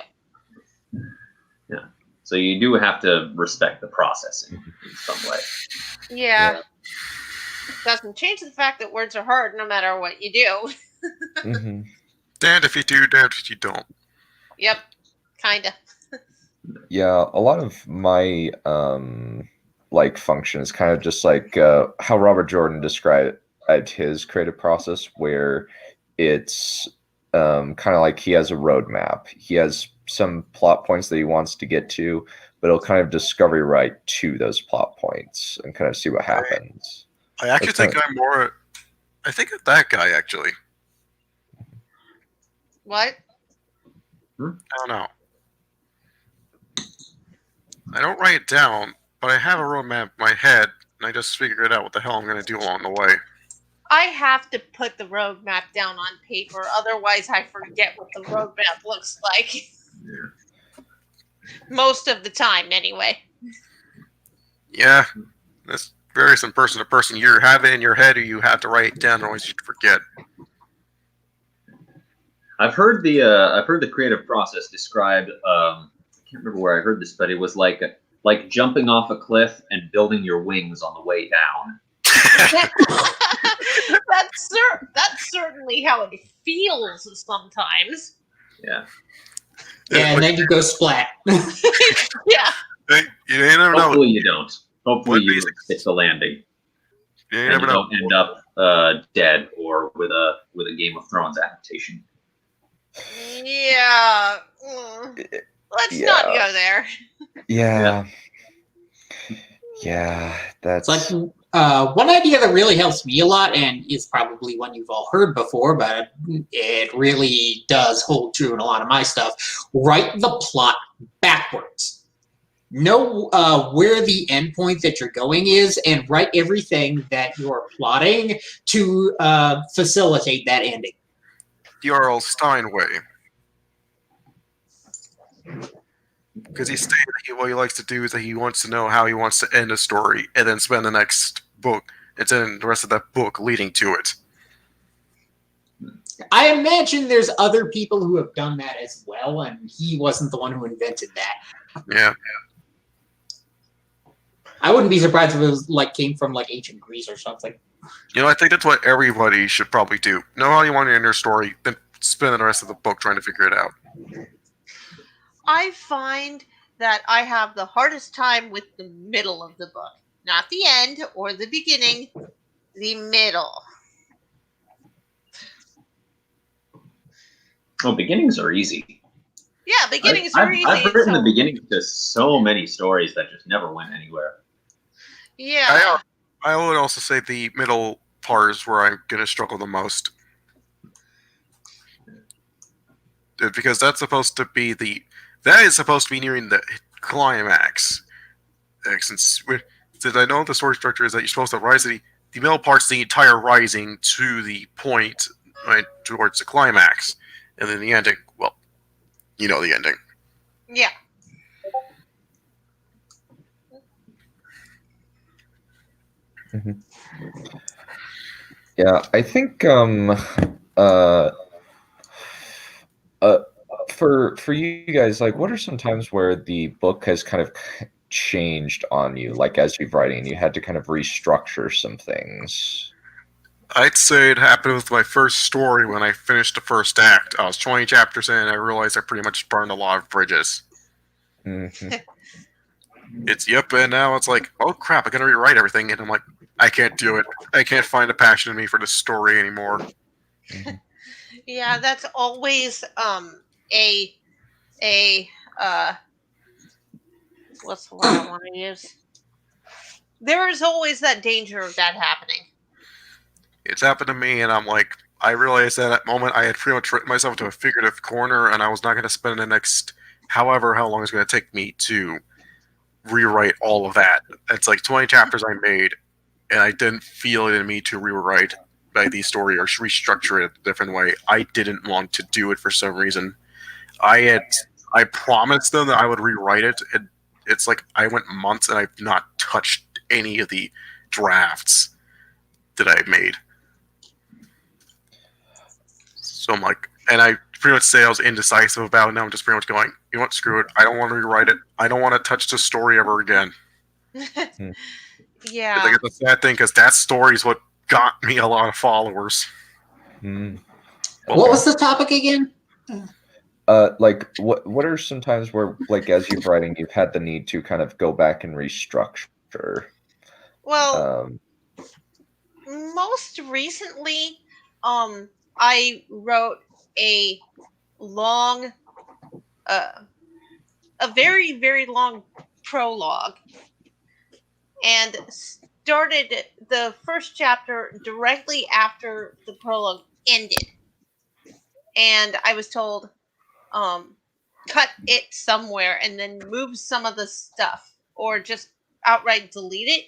Yeah. So you do have to respect the process in some way. Yeah. Doesn't change the fact that words are hard no matter what you do. Damned if you do, damned if you don't. Yep, kinda. Yeah, a lot of my function is kind of just like how Robert Jordan described his creative process, where it's kind of like he has a roadmap. He has some plot points that he wants to get to, but he'll kind of discovery write to those plot points and kind of see what happens. I actually think I'm more... I think of that guy, actually. What? I don't know. I don't write it down, but I have a roadmap in my head, and I just figure it out what the hell I'm going to do along the way. I have to put the roadmap down on paper, otherwise I forget what the roadmap looks like. Most of the time, anyway. Yeah, this varies from person to person. You have it in your head, or you have to write it down, otherwise you forget. I've heard the creative process described. I can't remember where I heard this, but it was like jumping off a cliff and building your wings on the way down. That's certainly how it feels sometimes. Yeah. Yeah, and then you go splat. Yeah. You never know. Hopefully you don't. Hopefully you hit the landing. You and never you know. don't end up dead or with a Game of Thrones adaptation. Yeah. Let's not go there. Yeah. Yeah, that's... It's like one idea that really helps me a lot, and is probably one you've all heard before, but it really does hold true in a lot of my stuff. Write the plot backwards. know where the endpoint that you're going is, and write everything that you're plotting to facilitate that ending. Jarl Steinway. Because he stated that what he likes to do is that he wants to know how he wants to end a story, and then spend the next book, and then the rest of that book leading to it. I imagine there's other people who have done that as well, and he wasn't the one who invented that. Yeah. I wouldn't be surprised if it was came from ancient Greece or something. I think that's what everybody should probably do. Know how you want to end your story, then spend the rest of the book trying to figure it out. I find that I have the hardest time with the middle of the book. Not the end or the beginning, the middle. Well, beginnings are easy. Yeah, beginnings are easy. I've written the beginnings to so many stories that just never went anywhere. Yeah. I would also say the middle part is where I'm going to struggle the most. Because that's supposed to be that is supposed to be nearing the climax. Since I know the story structure is that you're supposed to rise the middle part's the entire rising to the point, right, towards the climax. And then the ending, well, you know the ending. Yeah. Mm-hmm. Yeah, I think for you guys, what are some times where the book has kind of changed on you, as you've writing, you had to kind of restructure some things? I'd say it happened with my first story when I finished the first act. I was 20 chapters in, and I realized I pretty much burned a lot of bridges. Mm-hmm. And now it's oh crap, I gotta rewrite everything, and I'm like, I can't do it. I can't find a passion in me for this story anymore. Mm-hmm. Yeah, that's always what's the word I want to use? There is always that danger of that happening. It's happened to me, and I'm I realized at that moment I had pretty much written myself to a figurative corner, and I was not going to spend the next how long it's going to take me to rewrite all of that. It's 20 chapters I made, and I didn't feel it in me to rewrite the story or restructure it a different way. I didn't want to do it for some reason. I promised them that I would rewrite it, and it's I went months and I've not touched any of the drafts that I made. So I'm and I pretty much say I was indecisive about it. Now I'm just pretty much going, you know what, screw it. I don't want to rewrite it. I don't want to touch the story ever again. Yeah. It's a sad thing, because that story is what got me a lot of followers. Mm. What was the topic again? What are some times where, as you're writing, you've had the need to kind of go back and restructure? Well, most recently, I wrote a long, a very, very long prologue, and started the first chapter directly after the prologue ended. And I was told, cut it somewhere and then move some of the stuff, or just outright delete it.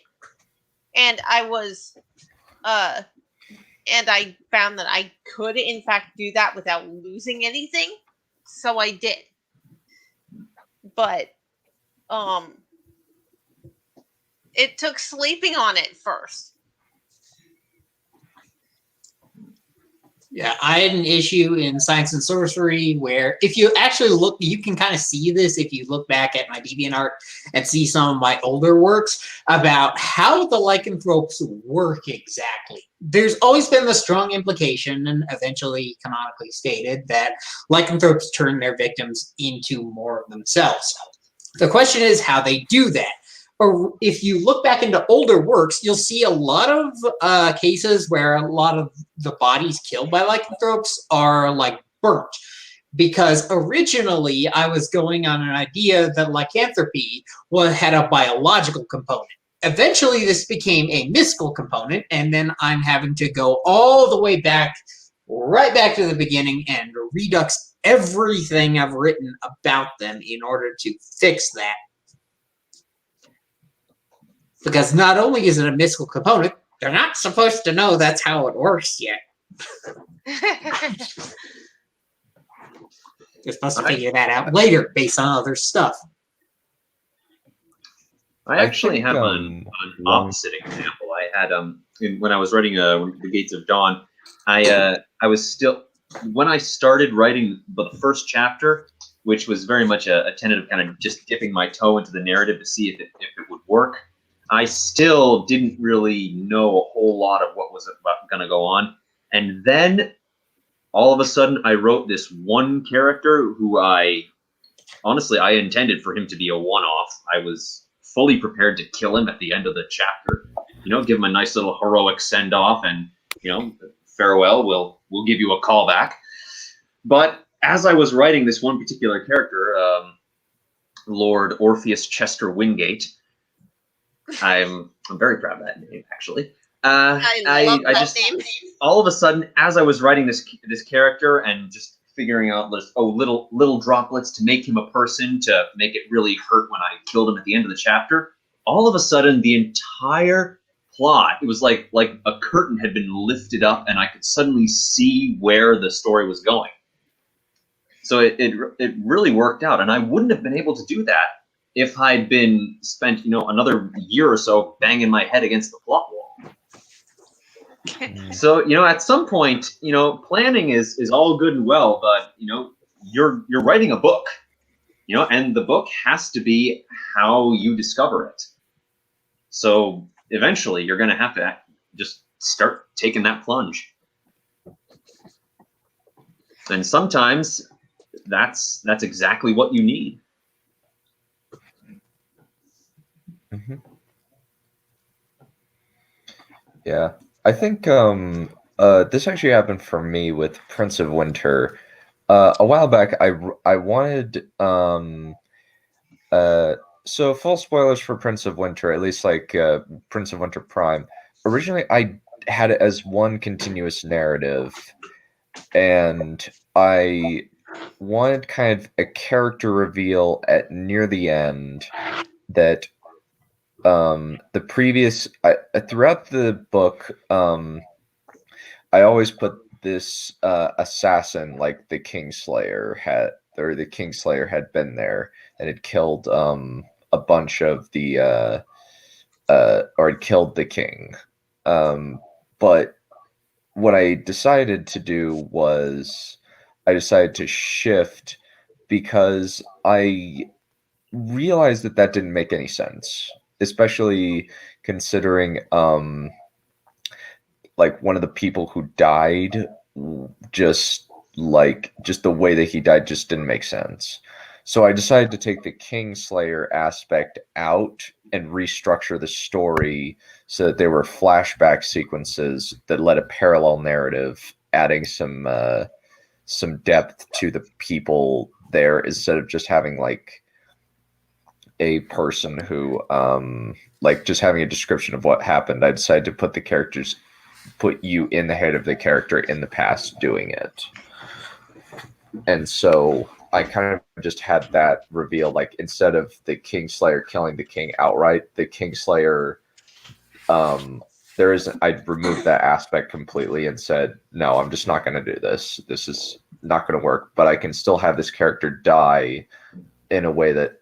And I was, and I found that I could, in fact, do that without losing anything. So I did. But, it took sleeping on it first. Yeah, I had an issue in Science and Sorcery where, if you actually look, you can kind of see this if you look back at my DeviantArt and see some of my older works about how the lycanthropes work exactly. There's always been the strong implication, and eventually canonically stated, that lycanthropes turn their victims into more of themselves. The question is how they do that. Or if you look back into older works, you'll see a lot of cases where a lot of the bodies killed by lycanthropes are burnt. Because originally I was going on an idea that lycanthropy had a biological component. Eventually this became a mystical component, and then I'm having to go all the way back, right back to the beginning, and redux everything I've written about them in order to fix that. Because not only is it a mystical component, they're not supposed to know that's how it works yet. They're supposed to figure that out later based on other stuff. I actually have an opposite example. I had when I was writing The Gates of Dawn, I was still, when I started writing the first chapter, which was very much a tentative kind of just dipping my toe into the narrative to see if it would work. I still didn't really know a whole lot of what was going to go on. And then all of a sudden I wrote this one character who honestly, I intended for him to be a one-off. I was fully prepared to kill him at the end of the chapter, give him a nice little heroic send-off and, farewell, we'll give you a call back. But as I was writing this one particular character, Lord Orpheus Chester Wingate, I'm very proud of that name, actually. I love that name. All of a sudden, as I was writing this character and just figuring out little droplets to make him a person, to make it really hurt when I killed him at the end of the chapter, all of a sudden the entire plot, it was like a curtain had been lifted up and I could suddenly see where the story was going. So it really worked out, and I wouldn't have been able to do that if I'd been spent another year or so banging my head against the plot wall. So at some point planning is all good and well, but you're writing a book, and the book has to be how you discover it. So eventually you're going to have to just start taking that plunge, and sometimes that's exactly what you need. Mm-hmm. Yeah, I think this actually happened for me with Prince of Winter. A while back, I wanted so full spoilers for Prince of Winter, at least like Prince of Winter Prime. Originally, I had it as one continuous narrative, and I wanted kind of a character reveal at near the end that the previous throughout the book I always put this assassin, like the Kingslayer had been there and had killed a bunch of the or had killed the king, but what I decided to do was I decided to shift because I realized that didn't make any sense, especially considering like one of the people who died, just the way that he died just didn't make sense. So I decided to take the Kingslayer aspect out and restructure the story so that there were flashback sequences that led a parallel narrative, adding some depth to the people there instead of just having like a person who like just having a description of what happened. I decided to put you in the head of the character in the past doing it. And so I kind of just had that reveal, like instead of the Kingslayer killing the king outright, the Kingslayer I removed that aspect completely and said, no, I'm just not going to do this. This is not going to work, but I can still have this character die in a way that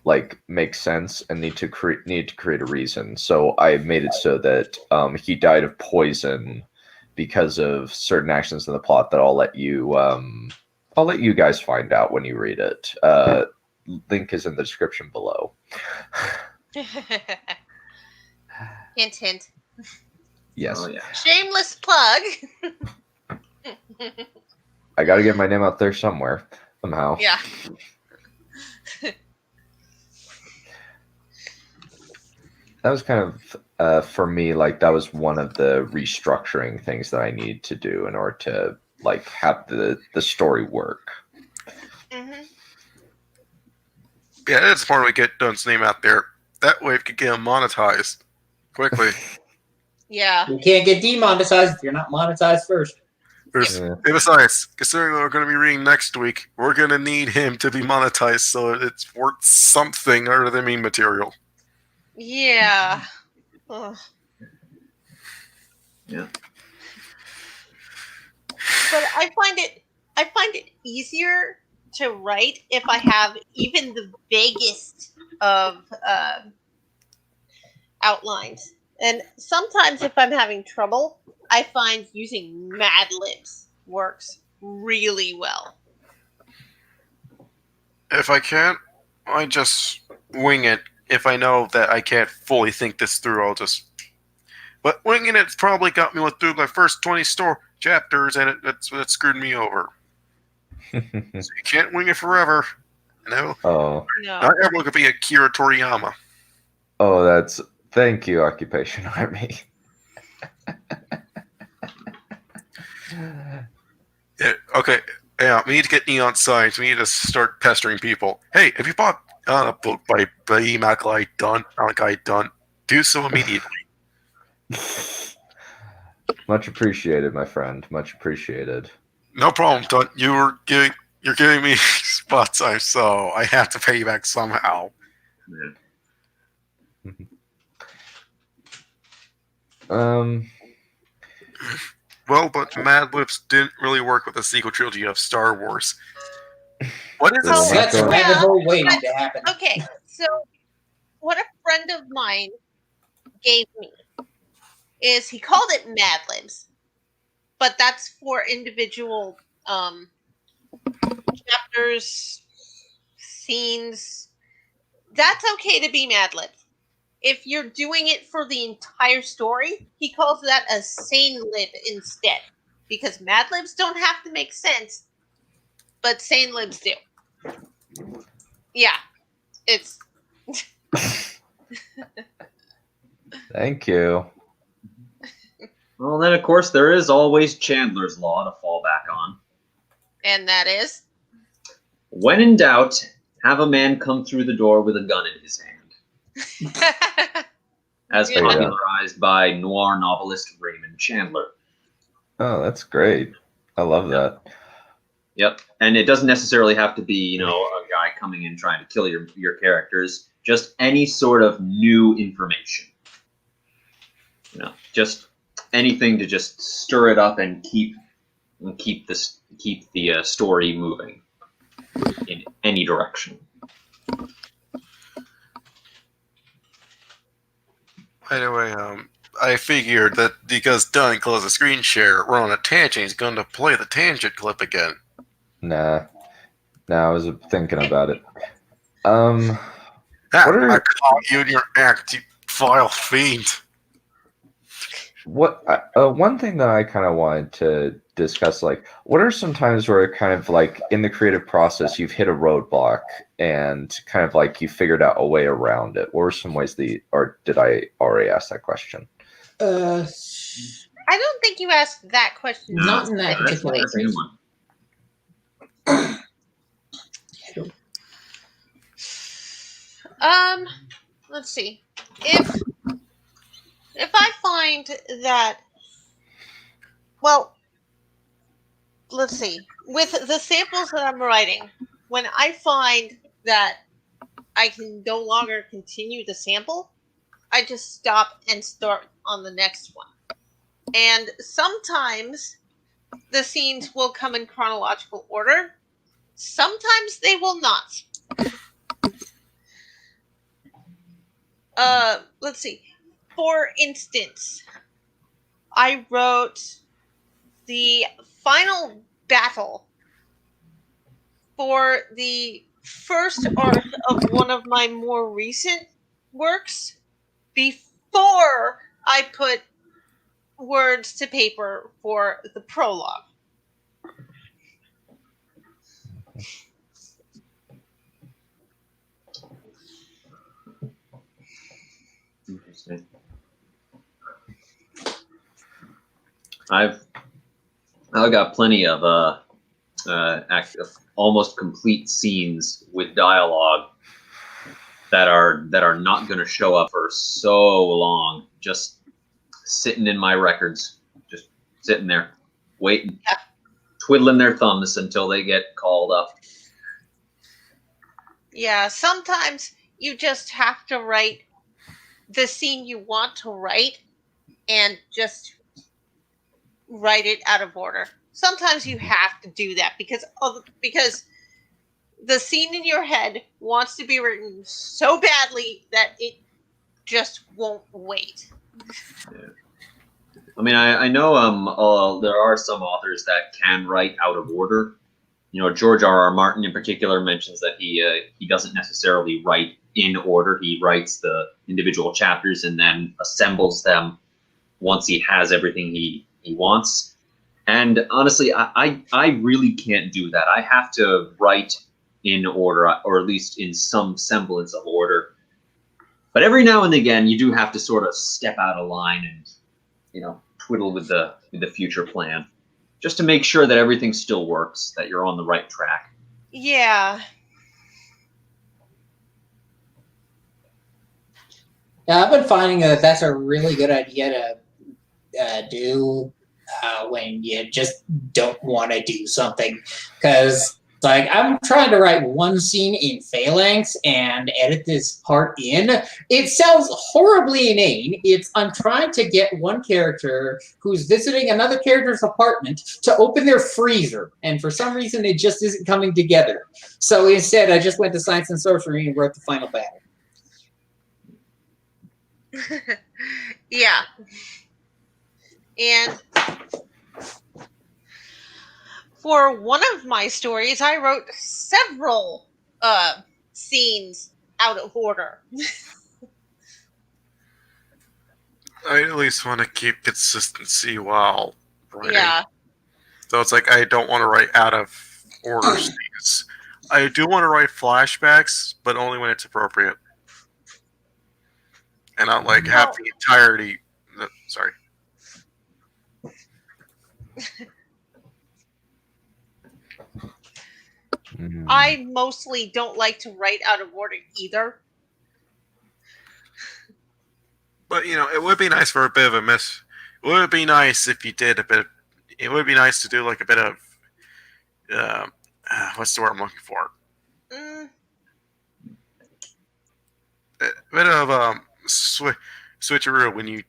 like makes sense and need to create a reason. So I made it so that he died of poison because of certain actions in the plot that I'll let you guys find out when you read it. Link is in the description below. Hint, hint. Yes. Oh, yeah. Shameless plug. I got to get my name out there somewhere, somehow. Yeah. That was kind of, for me, like that was one of the restructuring things that I needed to do in order to like have the story work. Mm-hmm. Yeah, it's important we get Dunn's name out there. That way we could get him monetized quickly. Yeah. You can't get demonetized if you're not monetized first. Besides, considering what we're going to be reading next week, we're going to need him to be monetized so it's worth something other than meme material. Yeah. Ugh. Yeah. But I find it easier to write if I have even the vaguest of outlines. And sometimes if I'm having trouble, I find using Mad Libs works really well. If I can't, I just wing it. If I know that I can't fully think this through, I'll just. But winging it probably got me through my first 20 chapters, and that screwed me over. So you can't wing it forever. No. Oh. No. Not everyone could be a Kira Toriyama. Oh, that's. Thank you, Occupation Army. Yeah, okay. Yeah, we need to get Neon Signs. We need to start pestering people. Hey, have you bought a book by Malachi Dunn? Do so immediately. Much appreciated, my friend. Much appreciated. No problem, Dunn. You're giving me spot time, so I have to pay you back somehow. Yeah. Well, but Mad Libs didn't really work with the sequel trilogy of Star Wars. What is Well, this? That's going- rabbit hole waiting to happen. Okay, so what a friend of mine gave me is he called it Mad Libs, but that's for individual chapters, scenes. That's okay to be Mad Libs. If you're doing it for the entire story, he calls that a sane lib instead. Because Mad Libs don't have to make sense, but sane libs do. Yeah, it's... Thank you. Well, then, of course, there is always Chandler's Law to fall back on. And that is? When in doubt, have a man come through the door with a gun in his hand. As Yeah. popularized by noir novelist Raymond Chandler. Oh, that's great. I love that. Yep. And it doesn't necessarily have to be, a guy coming in trying to kill your characters. Just any sort of new information. Just anything to just stir it up and keep the story moving in any direction. Anyway, I figured that because Dunn closed the screen share, we're on a tangent. He's going to play the tangent clip again. Nah, I was thinking about it. Ah, What are- I caught you in your act, you vile fiend. One thing that I kind of wanted to discuss, like, what are some times where kind of like in the creative process you've hit a roadblock and kind of like you figured out a way around it? What were some ways or did I already ask that question? I don't think you asked that question. Not in that particular That's a good one. Let's see. If I find that, well, let's see. With the samples that I'm writing, when I find that I can no longer continue the sample, I just stop and start on the next one. And sometimes the scenes will come in chronological order. Sometimes they will not. Let's see. For instance, I wrote the final battle for the first arc of one of my more recent works before I put words to paper for the prologue. Interesting. I've got plenty of almost complete scenes with dialogue that are not going to show up for so long, just sitting in my records, just sitting there, waiting, twiddling their thumbs until they get called up. Yeah, sometimes you just have to write the scene you want to write and just write it out of order. Sometimes you have to do that because the scene in your head wants to be written so badly that it just won't wait. Yeah. I mean, I know there are some authors that can write out of order. You know, George R.R. Martin in particular mentions that he doesn't necessarily write in order. He writes the individual chapters and then assembles them once he has everything he wants. And honestly, I really can't do that. I have to write in order, or at least in some semblance of order. But every now and again, you do have to sort of step out of line and, you know, twiddle with the future plan, just to make sure that everything still works, that you're on the right track. Yeah. Yeah, I've been finding that that's a really good idea to do when you just don't want to do something. Because, like, I'm trying to write one scene in Phalanx and edit this part in. It sounds horribly inane. I'm trying to get one character who's visiting another character's apartment to open their freezer. And for some reason, it just isn't coming together. So instead, I just went to Science and Sorcery and wrote the final battle. Yeah. And for one of my stories, I wrote several scenes out of order. I at least want to keep consistency while writing. Yeah. So it's like I don't want to write out of order scenes. I do want to write flashbacks, but only when it's appropriate. And not like have the entirety. Sorry. I mostly don't like to write out of order either. But, you know, it would be nice for a bit of a miss. It would be nice if you did a bit of... It would be nice to do, like, a bit of... what's the word I'm looking for? A bit of switcheroo when you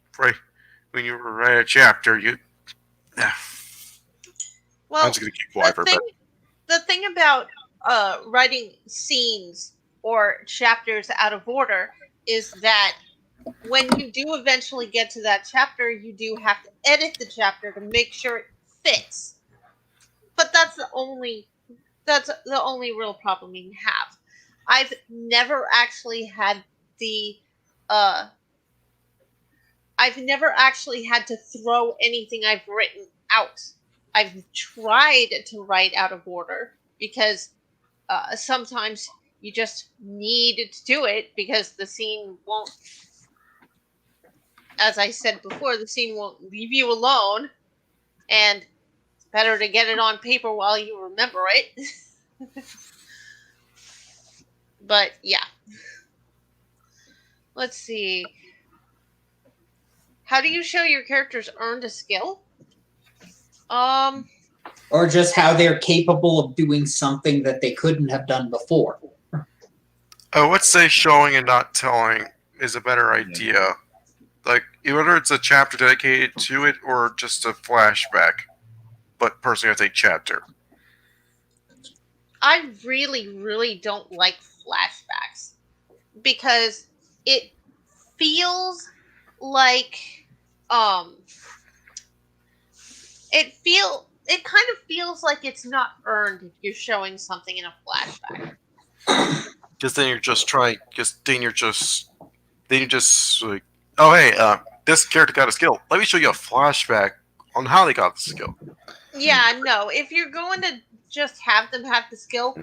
write a chapter. Well, I'm just going to keep quiet for a bit. The thing about writing scenes or chapters out of order is that when you do eventually get to that chapter, you do have to edit the chapter to make sure it fits. But that's the only real problem you have. I've never actually had to throw anything I've written out. I've tried to write out of order because sometimes you just need to do it because the scene won't, as I said before, the scene won't leave you alone, and it's better to get it on paper while you remember it. But yeah. Let's see. How do you show your characters earned a skill? Or just how they're capable of doing something that they couldn't have done before. I would say showing and not telling is a better idea. Like, whether it's a chapter dedicated to it or just a flashback. But personally, I'd say chapter. I really, really don't like flashbacks because it feels like it kind of feels like it's not earned if you're showing something in a flashback. Because then you're just like, oh hey, this character got a skill. Let me show you a flashback on how they got the skill. Yeah, no. If you're going to just have them have the skill,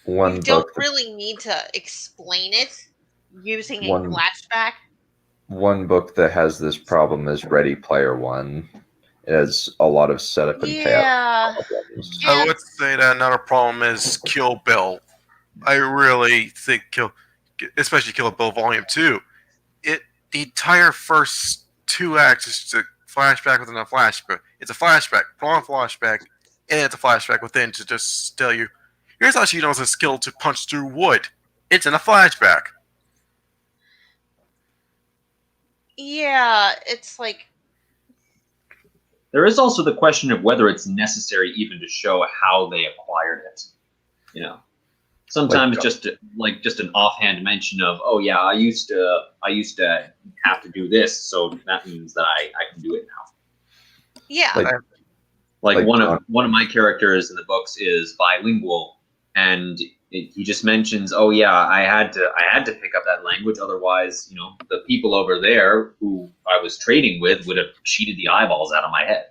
you don't really need to explain it using a flashback. One book that has this problem is Ready Player One. It has a lot of setup and payoff problems. I would say that another problem is Kill Bill. I really think especially Kill Bill Volume 2, the entire first 2 acts is just a flashback within a flashback. It's a flashback, long flashback, and it's a flashback within to just tell you, here's how she knows a skill to punch through wood. It's in a flashback. Yeah, it's like, There is also the question of whether it's necessary even to show how they acquired it. You know, sometimes just an offhand mention of, oh yeah, I used to have to do this, so that means that I can do it now. yeah. Like one of my characters in the books is bilingual, and he just mentions, oh yeah, I had to pick up that language, otherwise, you know, the people over there who I was trading with would have cheated the eyeballs out of my head.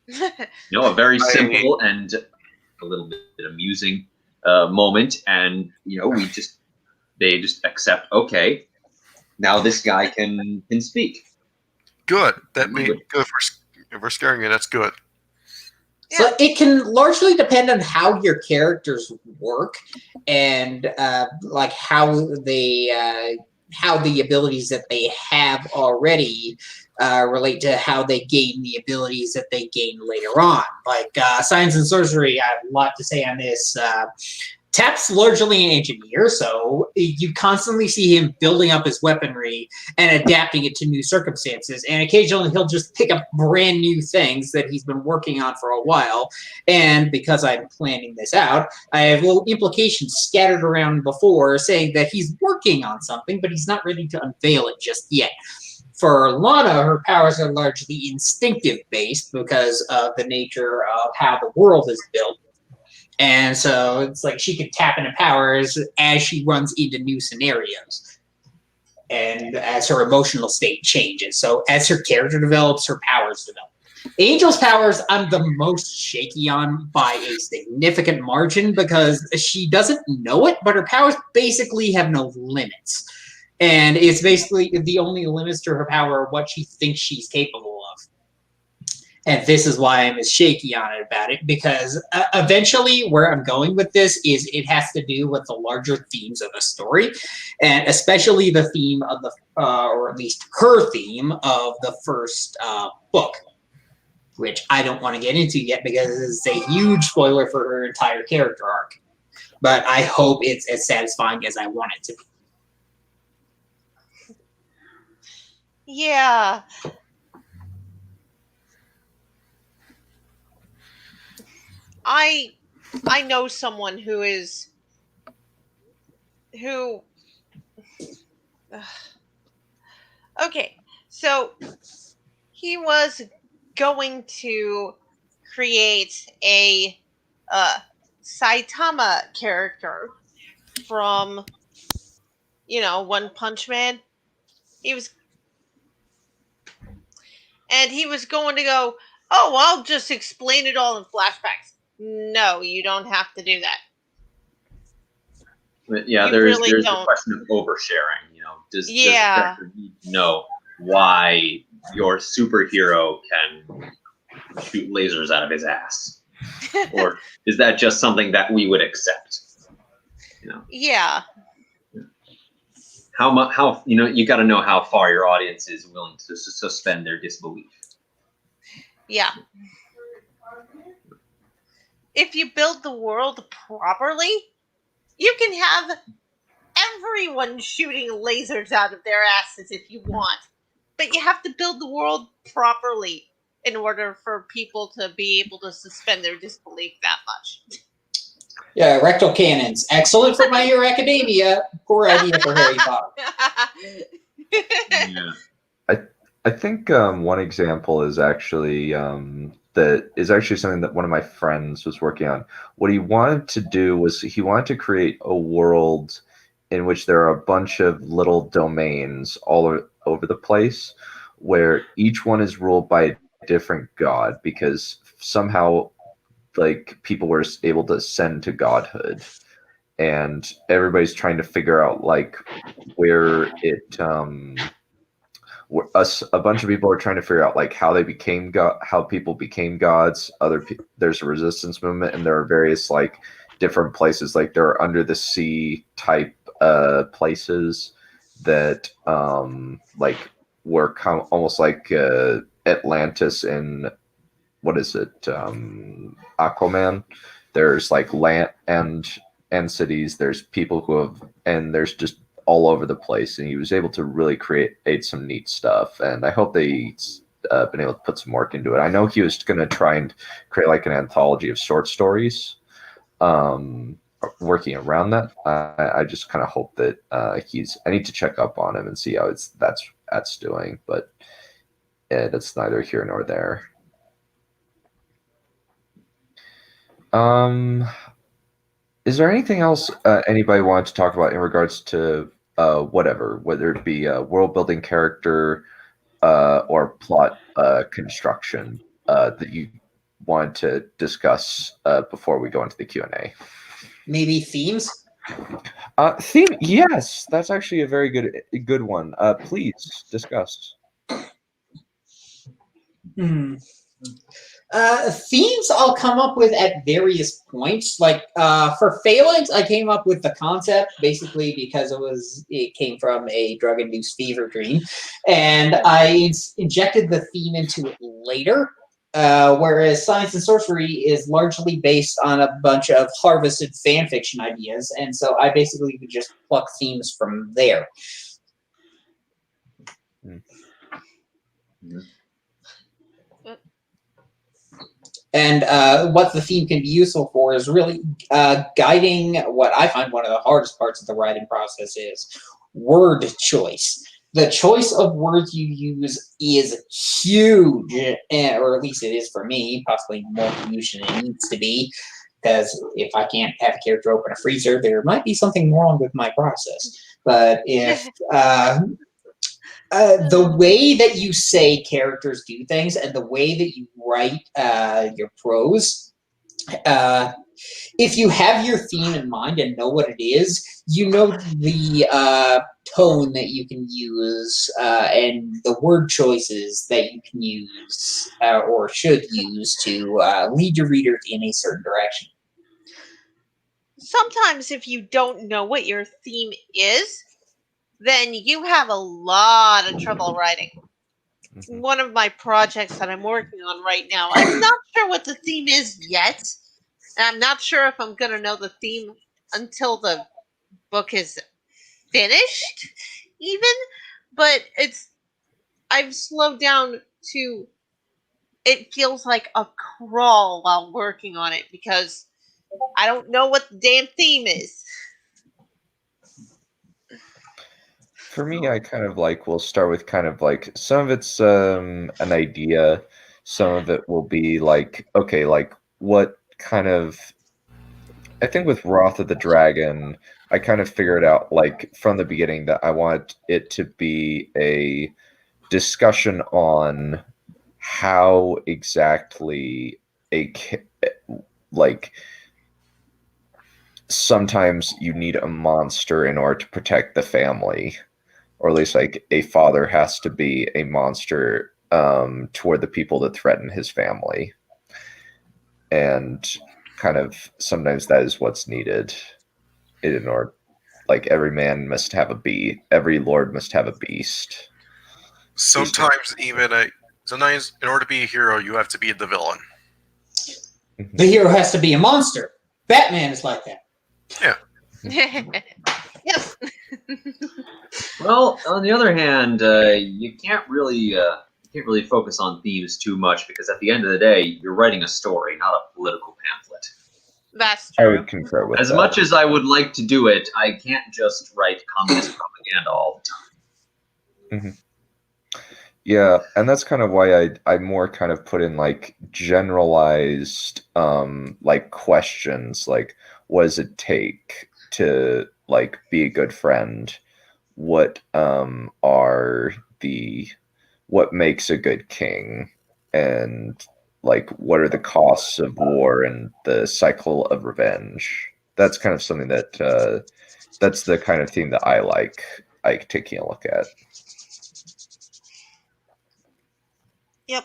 You know, a very simple and a little bit amusing moment, and you know, they just accept. Okay, now this guy can speak. Good. That means good for scaring you. That's good. So it can largely depend on how your characters work and like how the abilities that they have already relate to how they gain the abilities that they gain later on. Like science and sorcery, I have a lot to say on this. Tap's largely an engineer, so you constantly see him building up his weaponry and adapting it to new circumstances. And occasionally he'll just pick up brand new things that he's been working on for a while. And because I'm planning this out, I have little implications scattered around before saying that he's working on something, but he's not ready to unveil it just yet. For Lana, her powers are largely instinctive based because of the nature of how the world is built. And so it's like she can tap into powers as she runs into new scenarios and as her emotional state changes. So as her character develops, her powers develop. Angel's powers, I'm the most shaky on by a significant margin because she doesn't know it, but her powers basically have no limits. And it's basically the only limits to her power are what she thinks she's capable of. And this is why I'm as shaky on it about it, because eventually where I'm going with this is it has to do with the larger themes of the story, and especially the theme of the, or at least her theme of the first book, which I don't want to get into yet because it's a huge spoiler for her entire character arc. But I hope it's as satisfying as I want it to be. Yeah. I know someone who okay, so he was going to create a Saitama character from, you know, One Punch Man. He was going to go, oh, I'll just explain it all in flashbacks. No, you don't have to do that. But yeah, there's the question of oversharing. You know, does the character need to know why your superhero can shoot lasers out of his ass, or is that just something that we would accept? You know. Yeah. How you know, you got to know how far your audience is willing to suspend their disbelief. Yeah. If you build the world properly, you can have everyone shooting lasers out of their asses if you want. But you have to build the world properly in order for people to be able to suspend their disbelief that much. Yeah, rectal cannons. Excellent for My Hero Academia. Poor idea for Harry Potter. Yeah. I think one example is actually that is actually something that one of my friends was working on. What he wanted to do was he wanted to create a world in which there are a bunch of little domains all over the place where each one is ruled by a different god, because somehow like people were able to ascend to godhood, and everybody's trying to figure out like where it a bunch of people are trying to figure out like how they became how people became gods. There's a resistance movement, and there are various like different places, like there are under the sea type places that like were almost like Atlantis in what is it, Aquaman. There's like land and cities. There's people who have, and there's just all over the place, and he was able to really create some neat stuff. And I hope they been able to put some work into it. I know he was going to try and create like an anthology of short stories, working around that. I just kind of hope that I need to check up on him and see how that's doing, but that's neither here nor there. Is there anything else anybody wants to talk about in regards to whether it be a world building, character, or plot construction that you want to discuss before we go into the Q&A? Maybe themes? Theme, yes, that's actually a very good one. Please discuss. Themes I'll come up with at various points. Like for Phalanx, I came up with the concept basically because it came from a drug-induced fever dream, and I injected the theme into it later. Whereas Science and Sorcery is largely based on a bunch of harvested fanfiction ideas, and so I basically would just pluck themes from there. And what the theme can be useful for is really guiding what I find one of the hardest parts of the writing process is word choice. The choice of words you use is huge, or at least it is for me, possibly more huge than it needs to be, because if I can't have a character open a freezer, there might be something wrong with my process. But if the way that you say characters do things and the way that you write your prose, if you have your theme in mind and know what it is, you know the tone that you can use and the word choices that you can use or should use to lead your reader in a certain direction. Sometimes if you don't know what your theme is, then you have a lot of trouble writing. One of my projects that I'm working on right now, I'm not sure what the theme is yet. And I'm not sure if I'm going to know the theme until the book is finished, even. But I've slowed down to, it feels like a crawl while working on it because I don't know what the damn theme is. For me, I kind of we'll start with kind of some of it's an idea, some of it will be okay, what kind of, I think with Wrath of the Dragon, I kind of figured out from the beginning that I want it to be a discussion on how exactly sometimes you need a monster in order to protect the family, or at least a father has to be a monster toward the people that threaten his family, and kind of sometimes that is what's needed in order. Every man must have every lord must have a beast. Sometimes sometimes in order to be a hero, you have to be the villain. The hero has to be a monster. Batman is like that. Yeah. Yes. Well, on the other hand, you can't really focus on themes too much because at the end of the day, you're writing a story, not a political pamphlet. That's I true. would concur with As that. much as I would like to do it, I can't just write communist propaganda all the time. Mm-hmm. Yeah, and that's kind of why I more kind of put in generalized questions, what does it take to be a good friend? What what makes a good king? And what are the costs of war and the cycle of revenge? That's kind of something that that's the kind of theme that I like taking a look at. Yep.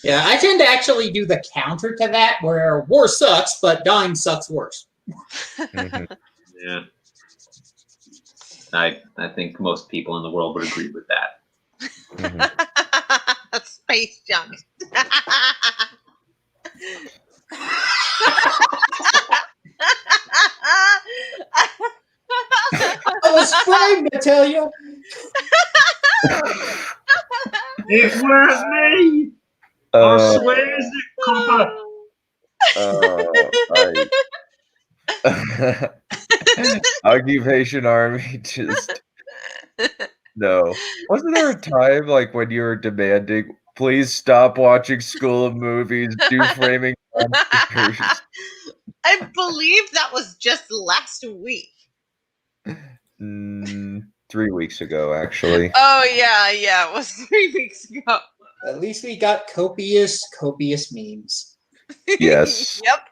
Yeah, I tend to actually do the counter to that, where war sucks, but dying sucks worse. Mm-hmm. Yeah. I think most people in the world would agree with that. Mm-hmm. Space junk. I was frame, Natalia. It was me. I swear, is it copper? Occupation Army just no. Wasn't there a time like when you were demanding, please stop watching School of Movies, do framing monsters? I believe that was just last week. 3 weeks ago, actually. Oh yeah, it was 3 weeks ago. At least we got copious memes. Yes. Yep.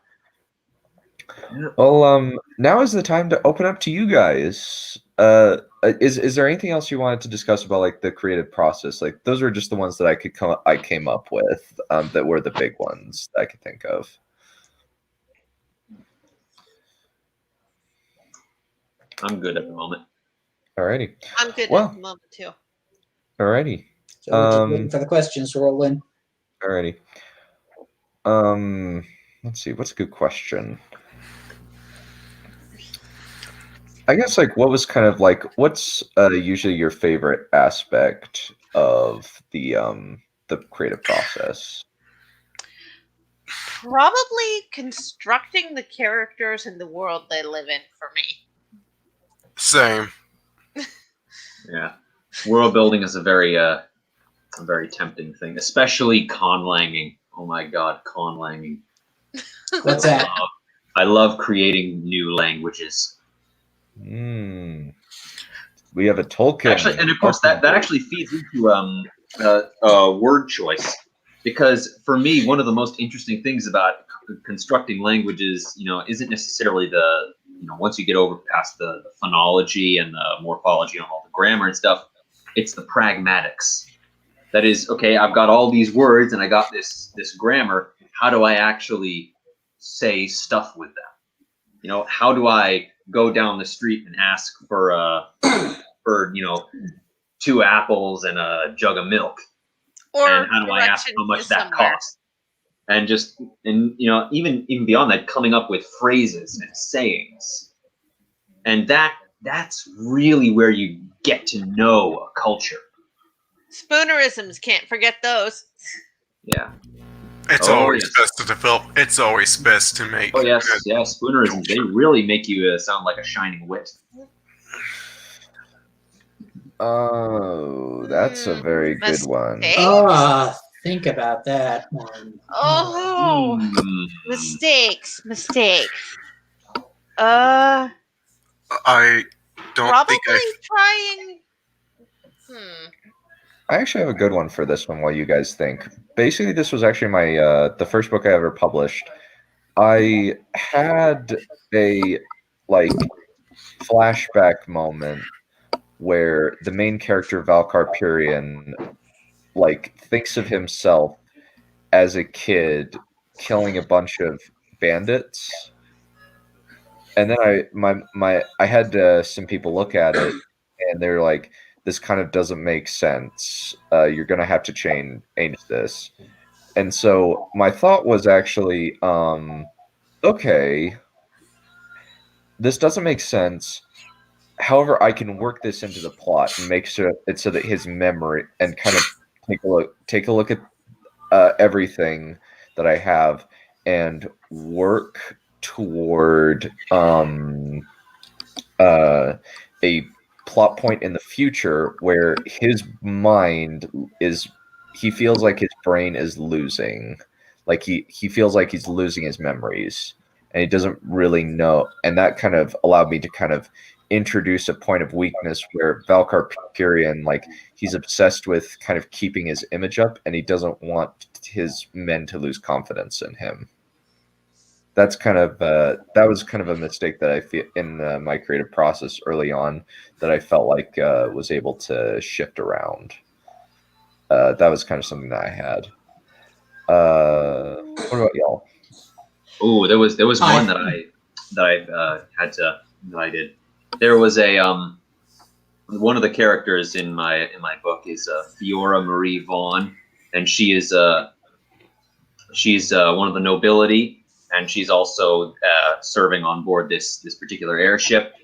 Well, now is the time to open up to you guys. Is there anything else you wanted to discuss about like the creative process? Like those were just the ones that I came up with that were the big ones that I could think of. I'm good at the moment. Alrighty. I'm good Well, at the moment too. Alrighty. So we're just waiting for the questions to roll in. Alrighty. Let's see. What's a good question? I guess like what was kind of like what's usually your favorite aspect of the creative process? Probably constructing the characters and the world they live in for me. Same. Yeah, world building is a very tempting thing, especially conlanging. Oh my god, conlanging. What's that? I love creating new languages. We have a Tolkien. Actually, and of course that actually feeds into word choice, because for me one of the most interesting things about constructing languages, isn't necessarily once you get over past the phonology and the morphology and all the grammar and stuff, it's the pragmatics. That is, okay, I've got all these words and I got this grammar. How do I actually say stuff with them? How do I go down the street and ask for 2 apples and a jug of milk? Or and how do I ask how much that costs? And even beyond that, coming up with phrases and sayings. And that's really where you get to know a culture. Spoonerisms, can't forget those. Yeah. It's always best to develop. It's always best to make. Oh yes, spoonerisms. They really make you sound like a shining wit. Oh, that's a very good one. Think about that one. Oh, mistakes. I don't probably think trying. I actually have a good one for this one while you guys think. Basically, this was actually my the first book I ever published. I had a flashback moment where the main character Valkar Perion thinks of himself as a kid killing a bunch of bandits, and then I had some people look at it and they're like, this kind of doesn't make sense. You're gonna have to change this. And so my thought was actually, okay, this doesn't make sense. However, I can work this into the plot and make sure it's so that his memory and kind of take a look at everything that I have and work toward a plot point in the future where his mind he feels like his brain is losing, he feels like he's losing his memories and he doesn't really know. And that kind of allowed me to kind of introduce a point of weakness where Valkar Perion, he's obsessed with kind of keeping his image up and he doesn't want his men to lose confidence in him. That's kind of that was kind of a mistake that I feel in my creative process early on that I felt like was able to shift around. That was kind of something that I had. What about y'all? Oh, there was one that I did. There was a one of the characters in my book is Fiora Marie Vaughn, and she's one of the nobility, and she's also serving on board this particular airship.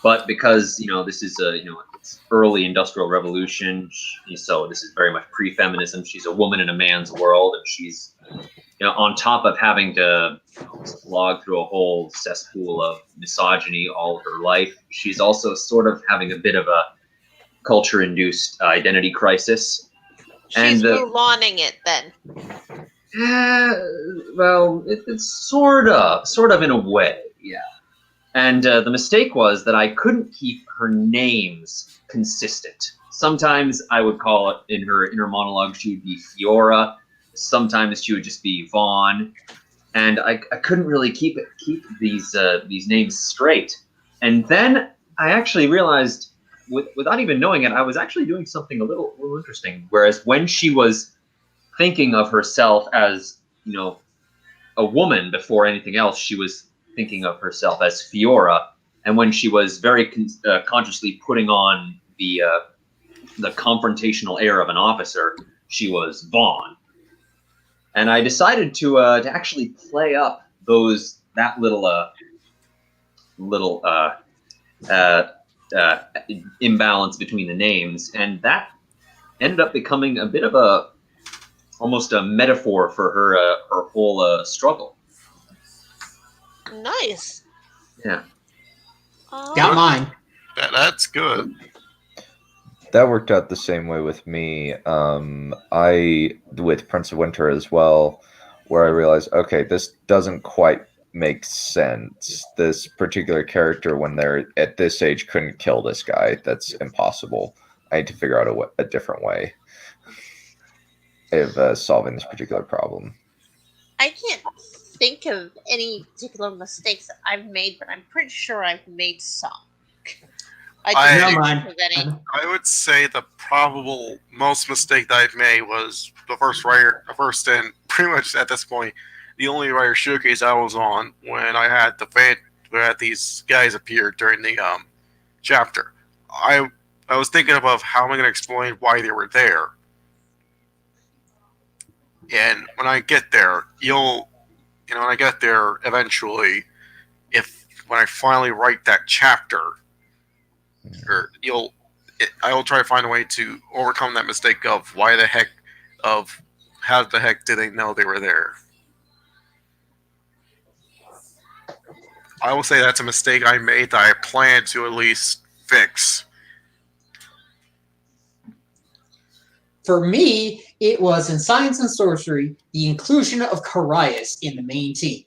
But because this is it's early industrial revolution, so this is very much pre-feminism. She's a woman in a man's world, and she's on top of having to slog through a whole cesspool of misogyny all her life. She's also sort of having a bit of a culture-induced identity crisis. She's Mulawning it then. Well, it's sort of in a way, yeah. And the mistake was that I couldn't keep her names consistent. Sometimes I would call it in her inner monologue, she would be Fiora. Sometimes she would just be Vaughn. And I couldn't really keep these names straight. And then I actually realized, without even knowing it, I was actually doing something a little interesting. Whereas when she was thinking of herself as, a woman before anything else, she was thinking of herself as Fiora. And when she was very consciously putting on the confrontational air of an officer, she was Vaughn. And I decided to actually play up that little imbalance between the names, and that ended up becoming a bit of almost a metaphor for her whole struggle. Nice. Yeah. Got mine. That's good. That worked out the same way with me. I with Prince of Winter as well, where I realized, okay, this doesn't quite make sense. This particular character, when they're at this age, couldn't kill this guy. That's impossible. I need to figure out a different way of solving this particular problem. I can't think of any particular mistakes that I've made, but I'm pretty sure I've made some. I would say the probable most mistake that I've made was the first and pretty much at this point, the only writer showcase I was on when I had these guys appear during the chapter. I was thinking of how am I going to explain why they were there. And when I get there, eventually, when I finally write that chapter, I will try to find a way to overcome that mistake of how the heck did they know they were there? I will say that's a mistake I made that I plan to at least fix. For me, it was in Science and Sorcery, the inclusion of Carius in the main team.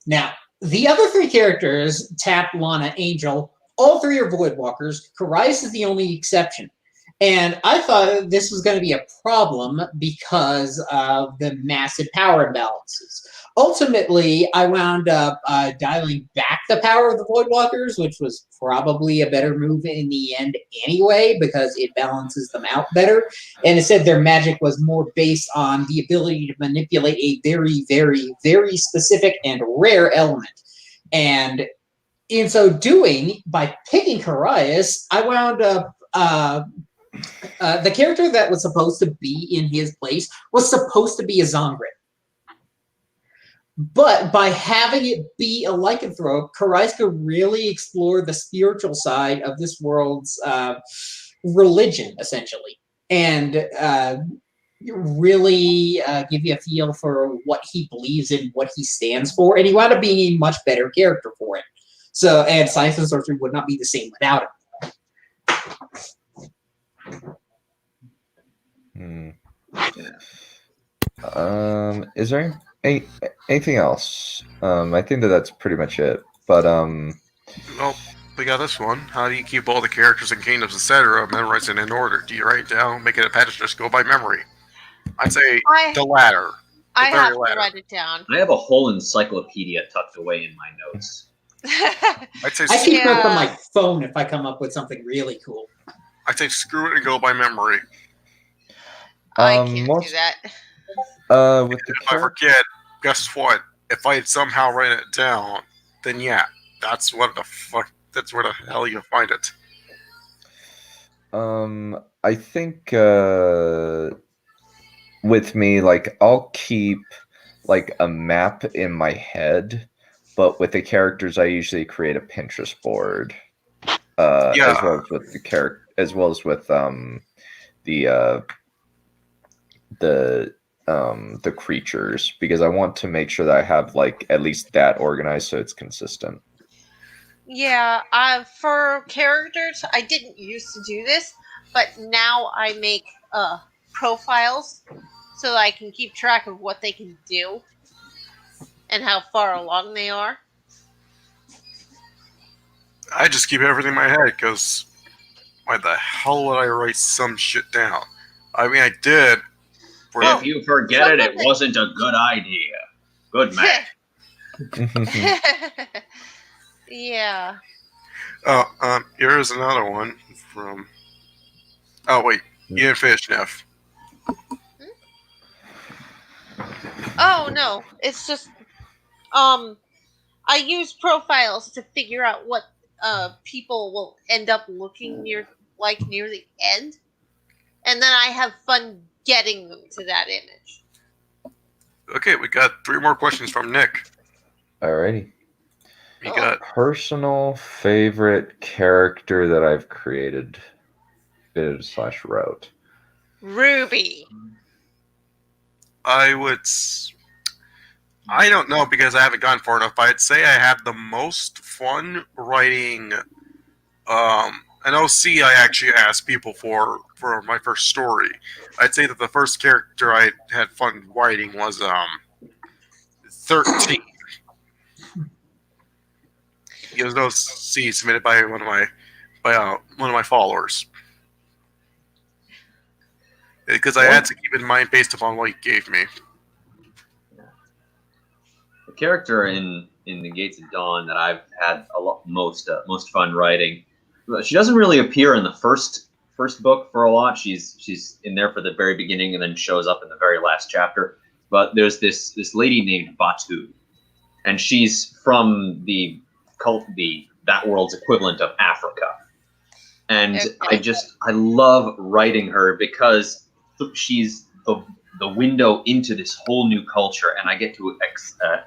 Now, the other three characters, Tap, Lana, Angel, all three are Voidwalkers. Carius is the only exception. And I thought this was going to be a problem because of the massive power imbalances. Ultimately, I wound up dialing back the power of the Voidwalkers, which was probably a better move in the end anyway, because it balances them out better. And instead, their magic was more based on the ability to manipulate a very, very, very specific and rare element. And in so doing, by picking Carius, I wound up the character that was supposed to be in his place was supposed to be a Zongrit. But by having it be a lycanthrope, Carius could really explore the spiritual side of this world's religion, essentially, and really give you a feel for what he believes in, what he stands for, and he wound up being a much better character for it. So, and Science and Sorcery would not be the same without him. Is there anything else? I think that's pretty much it. But well, we got this one. How do you keep all the characters and kingdoms, etc., memorized and in order? Do you write it down, make it a patch, just go by memory? I'd say the latter. I have to write it down. I have a whole encyclopedia tucked away in my notes. I'd say I keep up on my phone if I come up with something really cool. I'd say screw it and go by memory. I can't do that. If I forget, guess what? If I somehow write it down, then yeah, that's where the hell you find it. I think with me, like, I'll keep like a map in my head, but with the characters, I usually create a Pinterest board. as Yeah. well as with the character, as well as with the the creatures, because I want to make sure that I have like at least that organized so it's consistent. Yeah, for characters, I didn't used to do this, but now I make profiles so that I can keep track of what they can do and how far along they are. I just keep everything in my head because why the hell would I write some shit down? I mean, I did. If you forget it, it wasn't a good idea. Good man. Yeah. Oh, here's another one from. Oh wait, you didn't finish, Neph. Oh no, it's just I use profiles to figure out what people will end up looking near the end, and then I have fun getting them to that image. Okay, we got 3 more questions from Nick. Alrighty. You got personal favorite character that I've created / wrote. Ruby. I don't know because I haven't gone far enough. I'd say I had the most fun writing an OC I actually asked people for my first story. I'd say that the first character I had fun writing was 13. It was an OC submitted by one of my followers. Because I had to keep it in mind based upon what he gave me. The character in the Gates of Dawn that I've had most fun writing. She doesn't really appear in the first book for a lot. She's in there for the very beginning and then shows up in the very last chapter. But there's this lady named Batu, and she's from that world's equivalent of Africa. And I love writing her because she's the window into this whole new culture, and I get to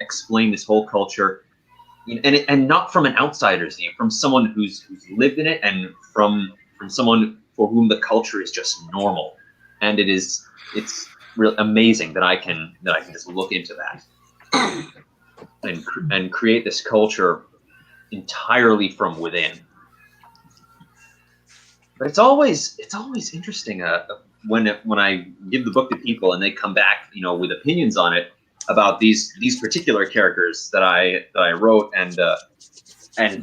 explain this whole culture, and not from an outsider's view, from someone who's lived in it, and from someone for whom the culture is just normal. And it's really amazing that I can just look into that and create this culture entirely from within. But it's always interesting when I give the book to people and they come back, with opinions on it about these particular characters that I wrote, and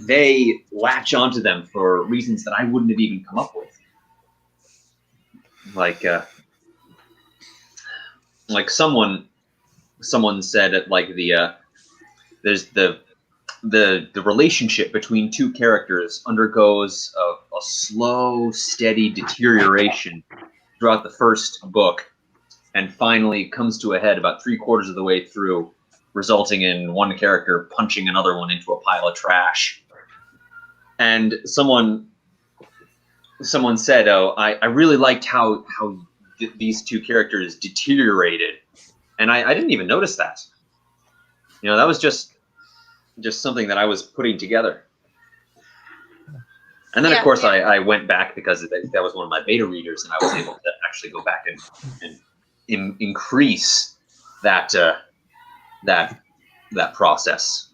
they latch onto them for reasons that I wouldn't have even come up with. Like someone said it, like there's the relationship between two characters undergoes a slow, steady deterioration throughout the first book, and finally comes to a head about 3/4 of the way through, resulting in one character punching another one into a pile of trash. And someone said, "Oh, I really liked how these two characters deteriorated," and I didn't even notice that. That was just something that I was putting together. And then, of course, I went back because that was one of my beta readers, and I was able to actually go back and increase that process.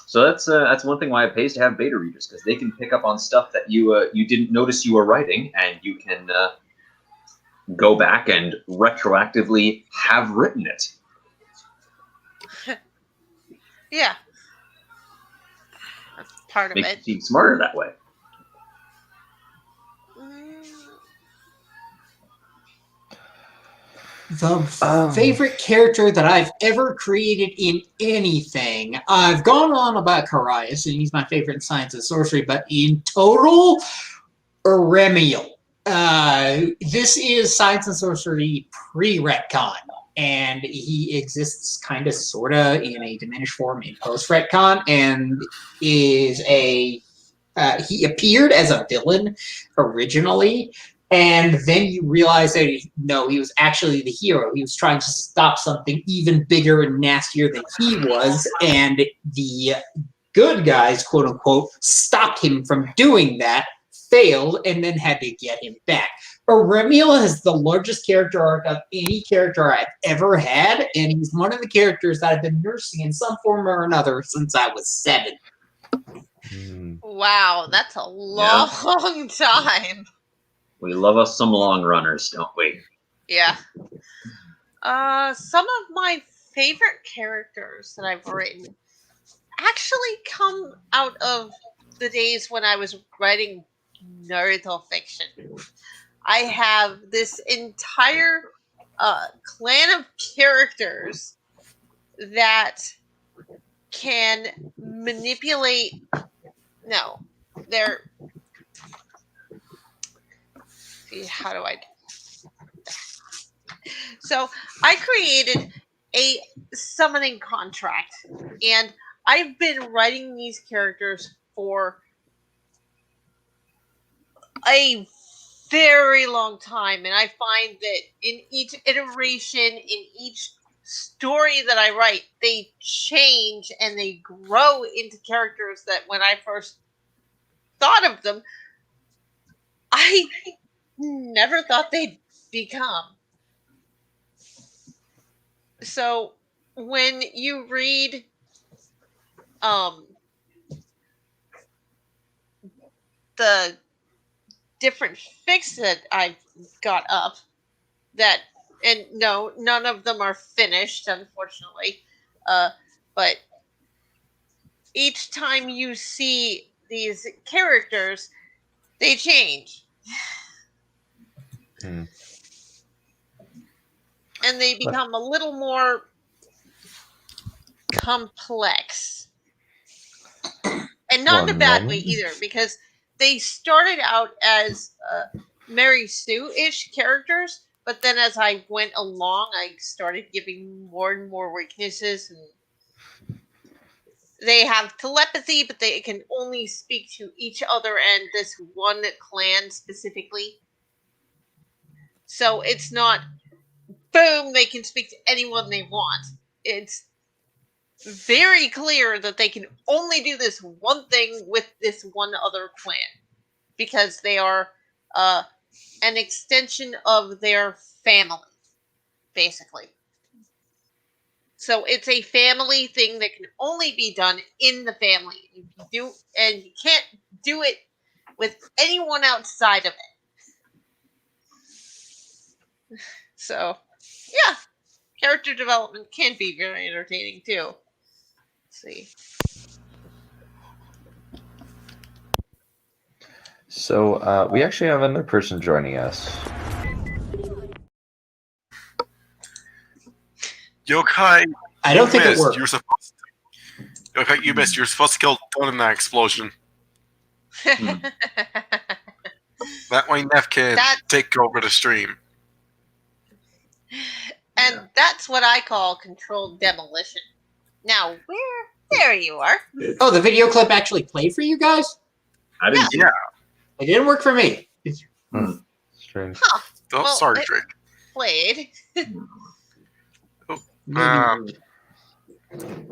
So that's one thing why it pays to have beta readers, because they can pick up on stuff that you didn't notice you were writing, and you can go back and retroactively have written it. Yeah. That's part of Makes it. you seem smarter that way. The favorite character that I've ever created in anything. I've gone on about Carius, and he's my favorite in Science and Sorcery, but in total, Eremiel. This is Science and Sorcery pre-retcon, and he exists kind of, sort of, in a diminished form in post-retcon, and is he appeared as a villain originally, and then you realize that he was actually the hero. He was trying to stop something even bigger and nastier than he was, and the good guys, quote unquote, stopped him from doing that, failed, and then had to get him back. Eremiel has the largest character arc of any character I've ever had, and he's one of the characters that I've been nursing in some form or another since I was 7. Wow, that's a long time. We love us some long runners, don't we? Yeah. Some of my favorite characters that I've written actually come out of the days when I was writing Naruto fiction. I have this entire clan of characters that can manipulate. No, they're. How do I? So I created a summoning contract, and I've been writing these characters for a very long time, and I find that in each iteration, in each story that I write, they change and they grow into characters that when I first thought of them, I never thought they'd become. So when you read the different fics that I've got up, that, and no, none of them are finished, unfortunately, but each time you see these characters, they change. And they become a little more complex. And not in a bad way either, because they started out as Mary Sue-ish characters, but then as I went along, I started giving more and more weaknesses. And they have telepathy, but they can only speak to each other and this one clan specifically. So it's not, boom, they can speak to anyone they want. It's very clear that they can only do this one thing with this one other clan, because they are an extension of their family, basically. So it's a family thing that can only be done in the family. You can't do it with anyone outside of it. So, yeah, character development can be very entertaining too. Let's see. So we actually have another person joining us. Yokai, I don't think it worked. Yokai, you missed. You're supposed to kill Don in that explosion. That way Neph can take over the stream. And that's what I call controlled demolition. Now, there you are. Oh, the video clip actually played for you guys? I didn't see Yeah. It didn't work for me. Strange. Huh. Oh, Well, sorry, it Drake. played.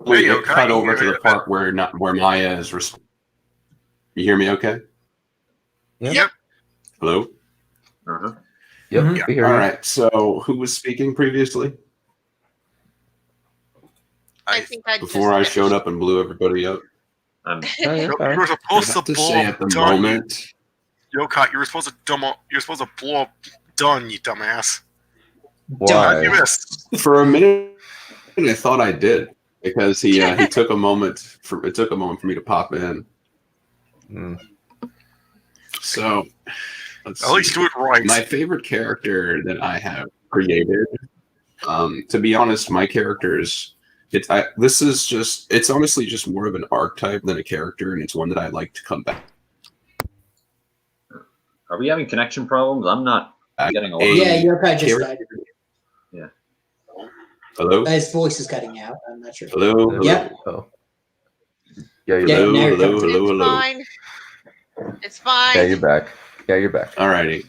Wait, Hey, it cut over to the part where Maya is. You hear me? Okay. Yep. Hello. Uh-huh. Yep. Mhm. We hear All you. right. So, who was speaking previously I think I before I showed up and blew everybody up? Oh, you're You fine. were supposed About to to blow say up at the Don. moment. Yokai, you were supposed to blow up Don, you dumbass. Why? You missed. For a minute, I thought I did because he took a moment for me to pop in. So let's At least see. do it right. My favorite character that I have created. To be honest, my characters. It's honestly just more of an archetype than a character, and it's one that I like to come back. Are we having connection problems? I'm not getting a lot. Yeah, Yokai just died. Yeah. Hello? His voice is cutting out. I'm not sure. Hello? Yeah. Oh. Yeah, you're Yeah, Hello, now you're hello, coming. hello, It's hello. fine. It's fine. Yeah, you're back. Yeah, you're back. Alrighty.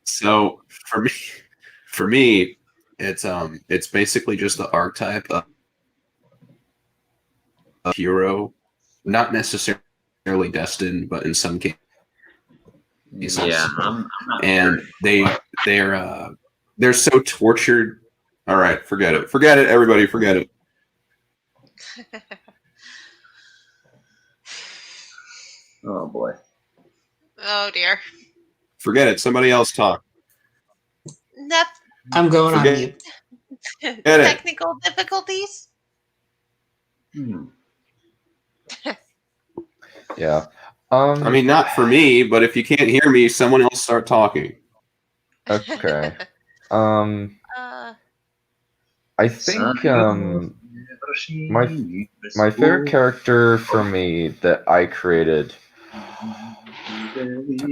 So for me, it's basically just the archetype of a hero not necessarily destined, but in some cases. Yeah, I'm not And sure. they're so tortured. All right, forget it. Forget it, everybody. Forget it. Oh boy. Oh dear. Forget it. Somebody else talk. Neph, I'm going on Forget mute. it. technical difficulties? Yeah. I mean, not for me, but if you can't hear me, someone else start talking. Okay. Uh, I think my favorite character for me that I created,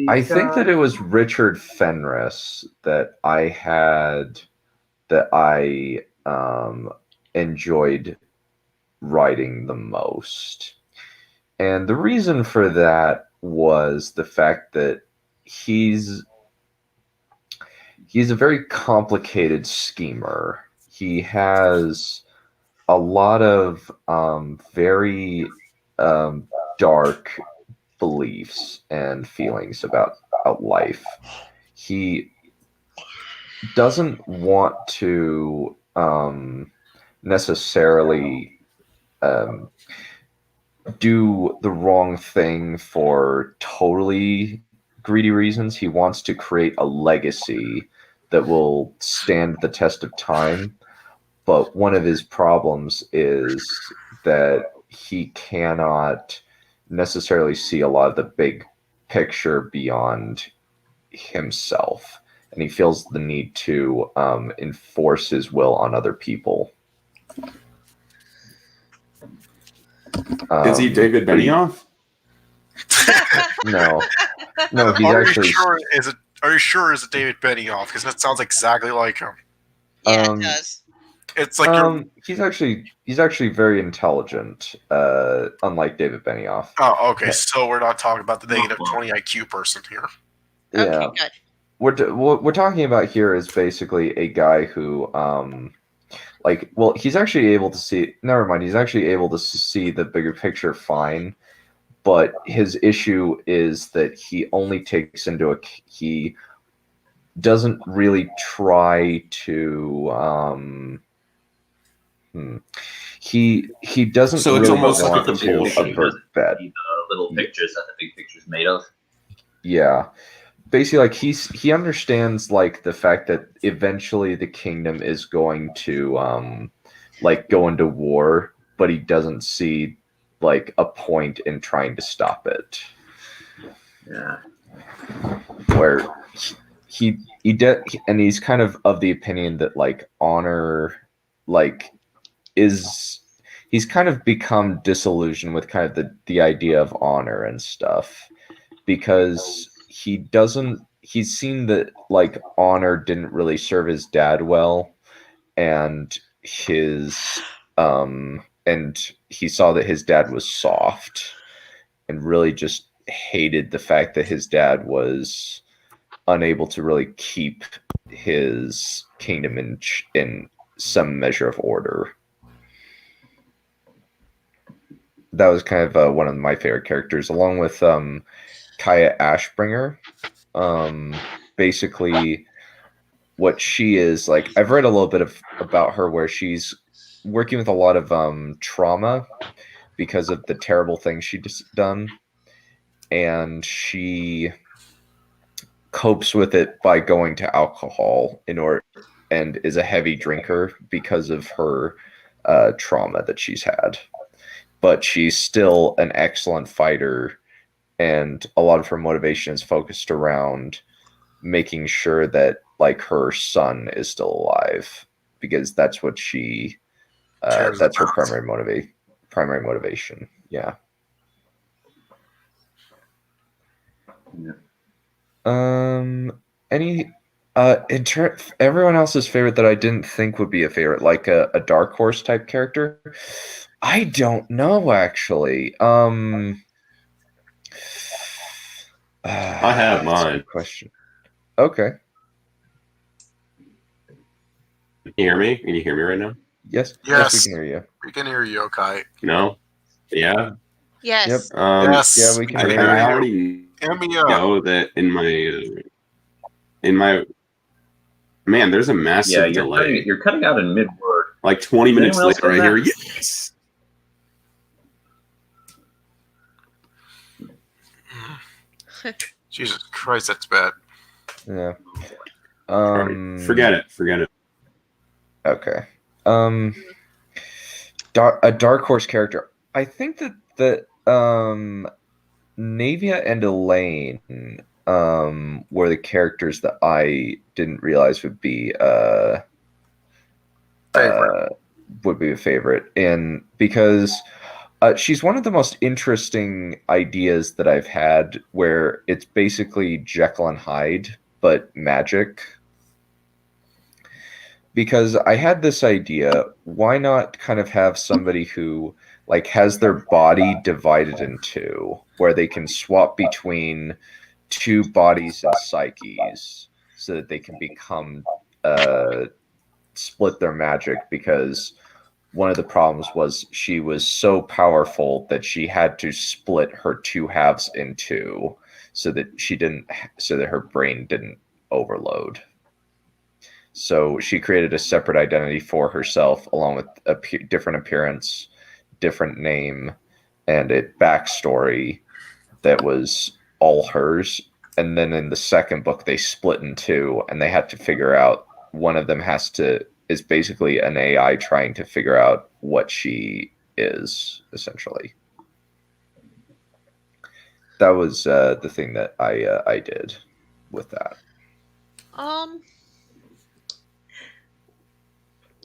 I think that it was Richard Fenris that I enjoyed writing the most. And the reason for that was the fact that he's a very complicated schemer. He has a lot of very dark beliefs and feelings about life. He doesn't want to necessarily do the wrong thing for totally greedy reasons. He wants to create a legacy that will stand the test of time. But one of his problems is that he cannot necessarily see a lot of the big picture beyond himself. And he feels the need to enforce his will on other people. Is he David Benioff? No, he's Are actually. you sure? Are you sure it's David Benioff? Because that sounds exactly like him. yeah, it does. It's like he's actually very intelligent, unlike David Benioff. Oh, okay. So we're not talking about the negative 20 IQ person here. Yeah. Okay, good. What we're talking about here is basically a guy who, he's actually able to see. Never mind. He's actually able to see the bigger picture fine, but his issue is that he only takes into he doesn't really try to. He doesn't. So it's really almost like a want to compulsion. avert bad. The little pictures that the big picture's made of. Yeah. Basically, like he understands like the fact that eventually the kingdom is going to go into war, but he doesn't see like a point in trying to stop it. Yeah. Where and he's kind of the opinion that like honor he's kind of become disillusioned with kind of the idea of honor and stuff, because he's seen that like honor didn't really serve his dad well, and and he saw that his dad was soft and really just hated the fact that his dad was unable to really keep his kingdom in some measure of order. That was kind of one of my favorite characters, along with Kaya Ashbringer. Basically, what she is like, I've read a little bit about her, where she's working with a lot of trauma because of the terrible things she's done, and she copes with it by going to alcohol and is a heavy drinker because of her trauma that she's had. But she's still an excellent fighter, and a lot of her motivation is focused around making sure that like her son is still alive, because that's what that's her primary motivation. Yeah. Any everyone else's favorite that I didn't think would be a favorite, like a dark horse type character? I don't know, actually. I have That's a mine. good question. Okay. Can you hear me? Can you hear me right now? Yes, we Yes. can hear you. We can hear you, okay. No? Yeah? Yes. Yes. Yeah, we can I, do I that. already Hear me out. know that in my man, there's a massive delay. You're cutting out in mid word. Like 20 Does minutes anyone else later, I get hear that? yes. Jesus Christ, that's bad. Yeah. Alright, forget it. Okay. A dark horse character. I think that Navia and Elaine were the characters that I didn't realize would be a favorite, and because she's one of the most interesting ideas that I've had, where it's basically Jekyll and Hyde but magic. Because I had this idea, why not kind of have somebody who like has their body divided in two, where they can swap between two bodies and psyches, so that they can become split their magic, because one of the problems was she was so powerful that she had to split her two halves in two, so that her brain didn't overload. So she created a separate identity for herself, along with a different appearance, different name, and a backstory that was all hers. And then in the second book, they split in two, and they had to figure out, one of them is basically an AI trying to figure out what she is, essentially. That was the thing that I did with that.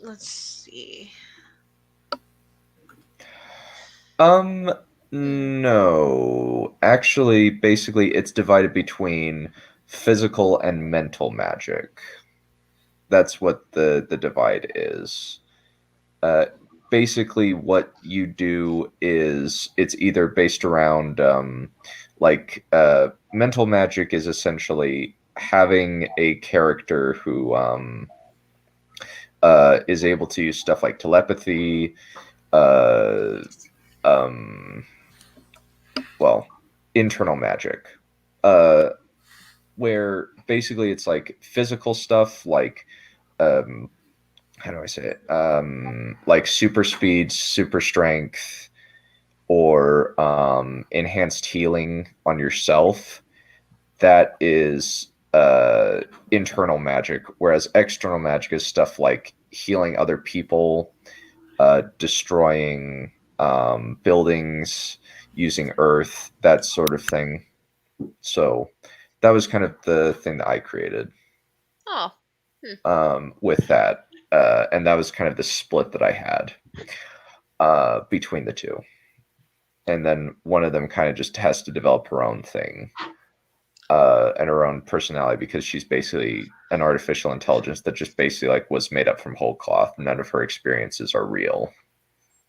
Let's see. No. Actually, basically, it's divided between physical and mental magic. That's what the divide is. Basically, what you do is it's either based around mental magic is essentially having a character who is able to use stuff like telepathy, internal magic, where basically it's like physical stuff, like how do I say it? Like super speed, super strength, or enhanced healing on yourself. That is internal magic, whereas external magic is stuff like healing other people, destroying buildings, using earth, that sort of thing. So that was kind of the thing that I created. With that. And that was kind of the split that I had between the two. And then one of them kind of just has to develop her own thing and her own personality, because she's basically an artificial intelligence that just basically like was made up from whole cloth. None of her experiences are real.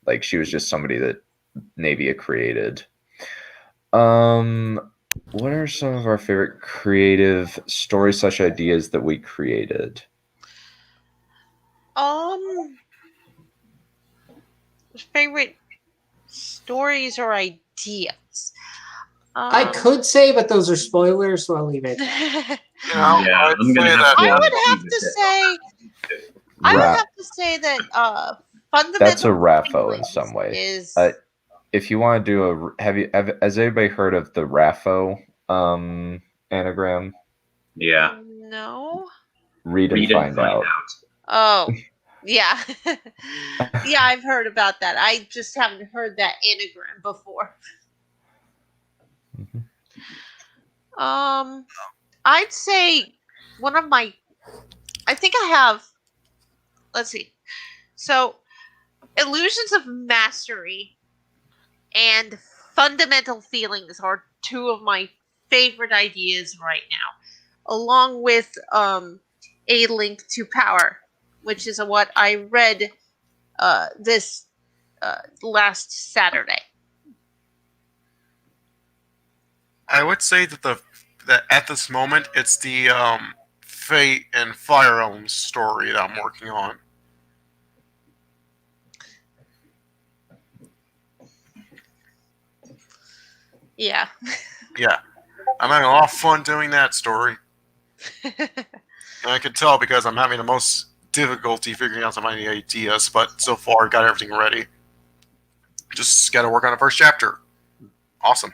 Like, she was just somebody that Navia created. What are some of our favorite creative stories / ideas that we created? Favorite stories or ideas? I could say, but those are spoilers, so I'll leave it. I'm gonna have to. I would have to say that fundamental. That's a RAFO in some way. Is if you want to do has anybody heard of the RAFO anagram? Yeah. No. Read and find out. Oh, yeah. Yeah, I've heard about that. I just haven't heard that anagram before. I'd say one of my. I think I have. Let's see. So, illusions of mastery and fundamental feelings are two of my favorite ideas right now, along with a link to power, which is what I read this last Saturday. I would say that that at this moment it's the Fate and Fire Elms story that I'm working on. Yeah. Yeah, I'm having a lot of fun doing that story. And I can tell because I'm having the most difficulty figuring out some of the ideas, but so far got everything ready. Just got to work on the first chapter. Awesome.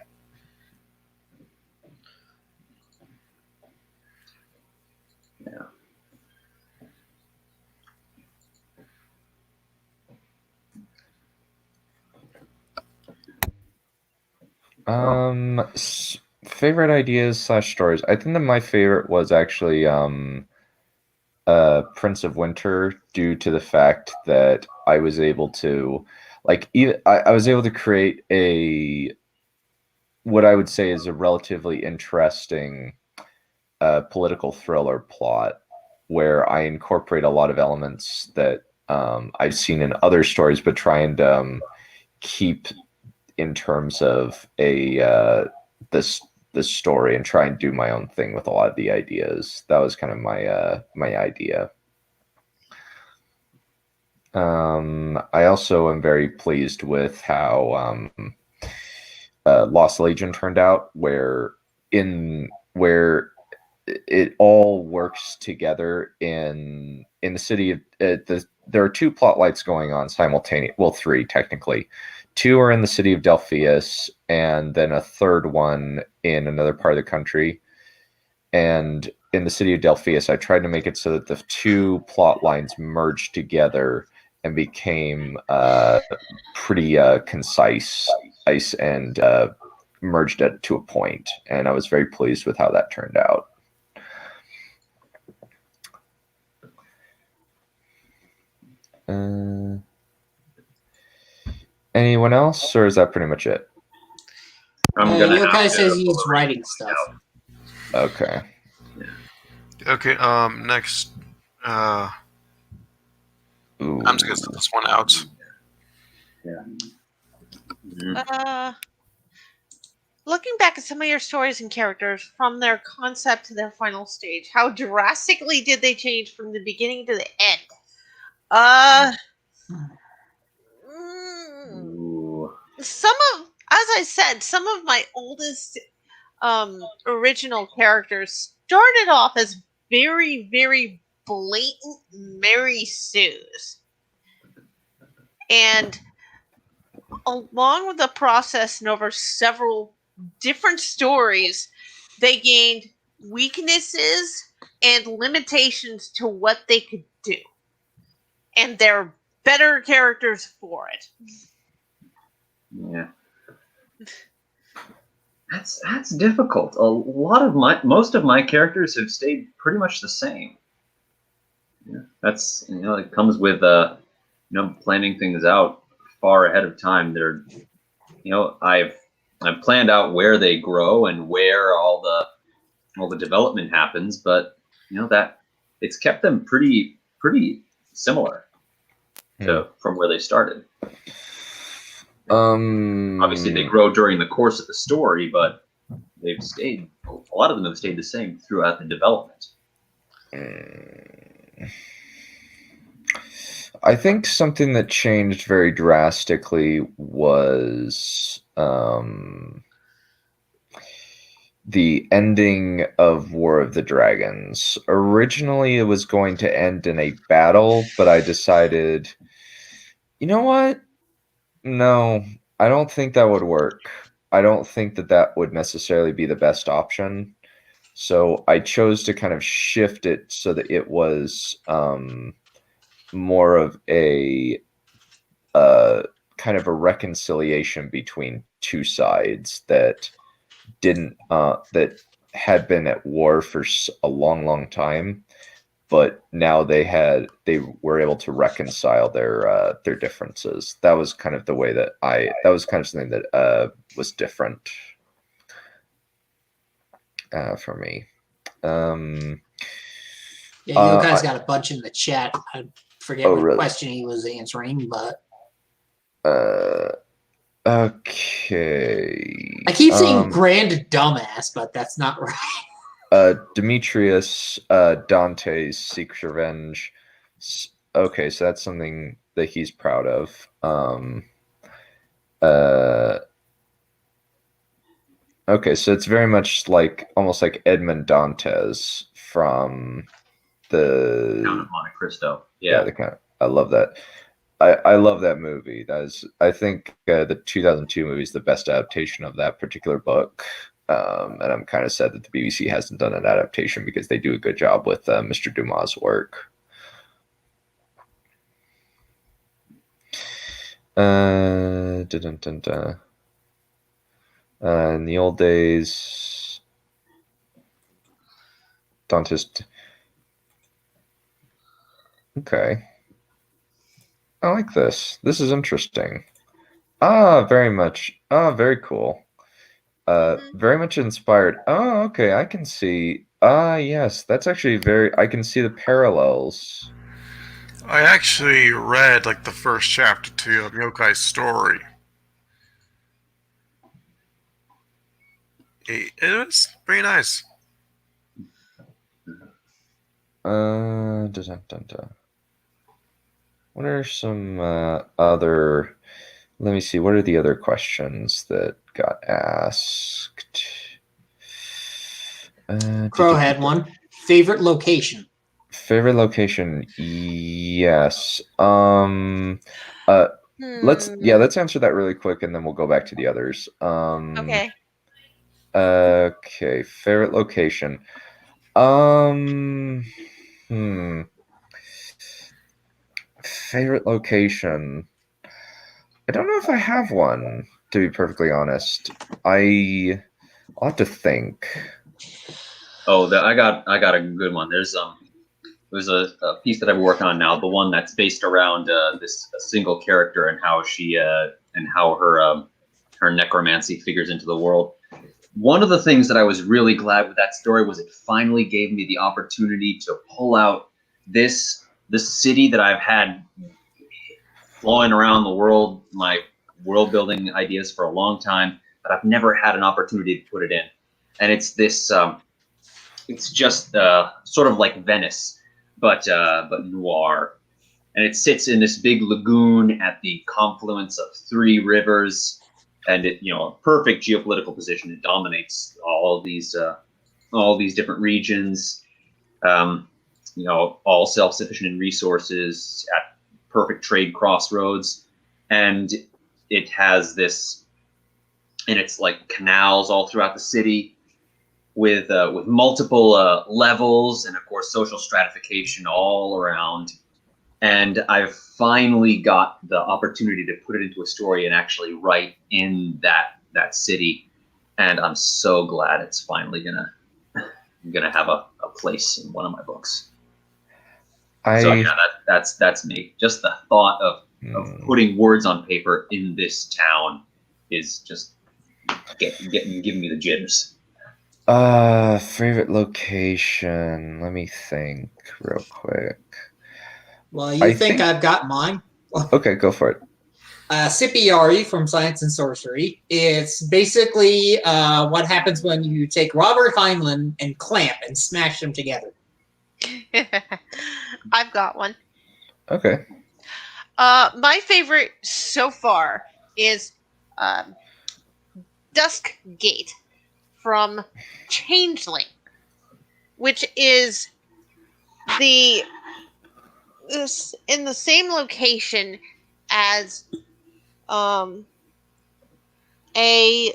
Favorite ideas / stories. I think that my favorite was actually Prince of Winter, due to the fact that I was able to, like, I was able to create what I would say is a relatively interesting political thriller plot, where I incorporate a lot of elements that I've seen in other stories, but try and keep in terms of this story, and try and do my own thing with a lot of the ideas. That was kind of my idea. I also am very pleased with how Lost Legion turned out, where it all works together in the city of there are two plot lights going on simultaneously. Well, three technically. Two are in the city of Delphius, and then a third one in another part of the country. And in the city of Delphius, I tried to make it so that the two plot lines merged together and became pretty concise and merged it to a point. And I was very pleased with how that turned out. Anyone else, or is that pretty much it? Yokai says he's writing stuff. Okay. Okay. Next. I'm just gonna set this one out. Looking back at some of your stories and characters from their concept to their final stage, how drastically did they change from the beginning to the end? As I said, some of my oldest original characters started off as very, very blatant Mary Sues. And along with the process and over several different stories, they gained weaknesses and limitations to what they could do. And they're better characters for it. Yeah. That's difficult. Most of my characters have stayed pretty much the same. Yeah, that's, it comes with planning things out far ahead of time. I've planned out where they grow and where all the development happens, but that it's kept them pretty similar from where they started. Obviously, they grow during the course of the story, but a lot of them have stayed the same throughout the development. I think something that changed very drastically was the ending of War of the Dragons. Originally, it was going to end in a battle, but I decided, you know what? No, I don't think that would work. I don't think that would necessarily be the best option. So I chose to kind of shift it so that it was more of a kind of a reconciliation between two sides that that had been at war for a long time, but now they were able to reconcile their differences. That was kind of the way that was kind of something that was different for me. Yokai's got a bunch in the chat. I forget what really? Question he was answering, but okay. I keep saying grand dumbass, but that's not right. Demetrius Dante's Seek Revenge. Okay, so that's something that he's proud of. Okay, so it's very much like almost like Edmond Dantes from the Count of Monte Cristo. yeah, Yeah. the kind. I love that. I love that movie. I think the 2002 movie is the best adaptation of that particular book. And I'm kind of sad that the BBC hasn't done an adaptation because they do a good job with Mr. Dumas' work. Dun, dun, dun. In the old days, Dante's. Okay. I like this. This is interesting. Very much. Very cool. Very much inspired. Oh, okay. I can see. Yes. That's actually I can see the parallels. I actually read like the first chapter to Yokai's story. It was pretty nice. Dun, dun, dun, dun. What are some other? Let me see. What are the other questions that got asked? Crow had one. Favorite location? Favorite location? Yes. Let's answer that really quick, and then we'll go back to the others. Okay. Okay. Favorite location? Favorite location? I don't know if I have one, to be perfectly honest. I'll have to think. Oh, I got a good one. There's a piece that I'm working on now. The one that's based around this single character and how she and how her necromancy figures into the world. One of the things that I was really glad with that story was it finally gave me the opportunity to pull out this city that I've had flowing around the world, my world building ideas for a long time, but I've never had an opportunity to put it in. And it's this, it's just sort of like Venice, but noir. And it sits in this big lagoon at the confluence of 3 rivers, and it, a perfect geopolitical position. It dominates all these different regions. All self-sufficient in resources at perfect trade crossroads, and it has this, and it's like canals all throughout the city with multiple levels, and of course social stratification all around. And I've finally got the opportunity to put it into a story and actually write in that city, and I'm so glad it's finally gonna have a place in one of my books. So yeah, that's me. Just the thought of putting words on paper in this town is just giving me the jitters. Favorite location. Let me think real quick. Well, you think I've got mine? Okay, go for it. Scipiari from Science and Sorcery. It's basically what happens when you take Robert Heinlein and Clamp and smash them together. I've got one. Okay. My favorite so far is Dusk Gate from Changeling, which is in the same location as a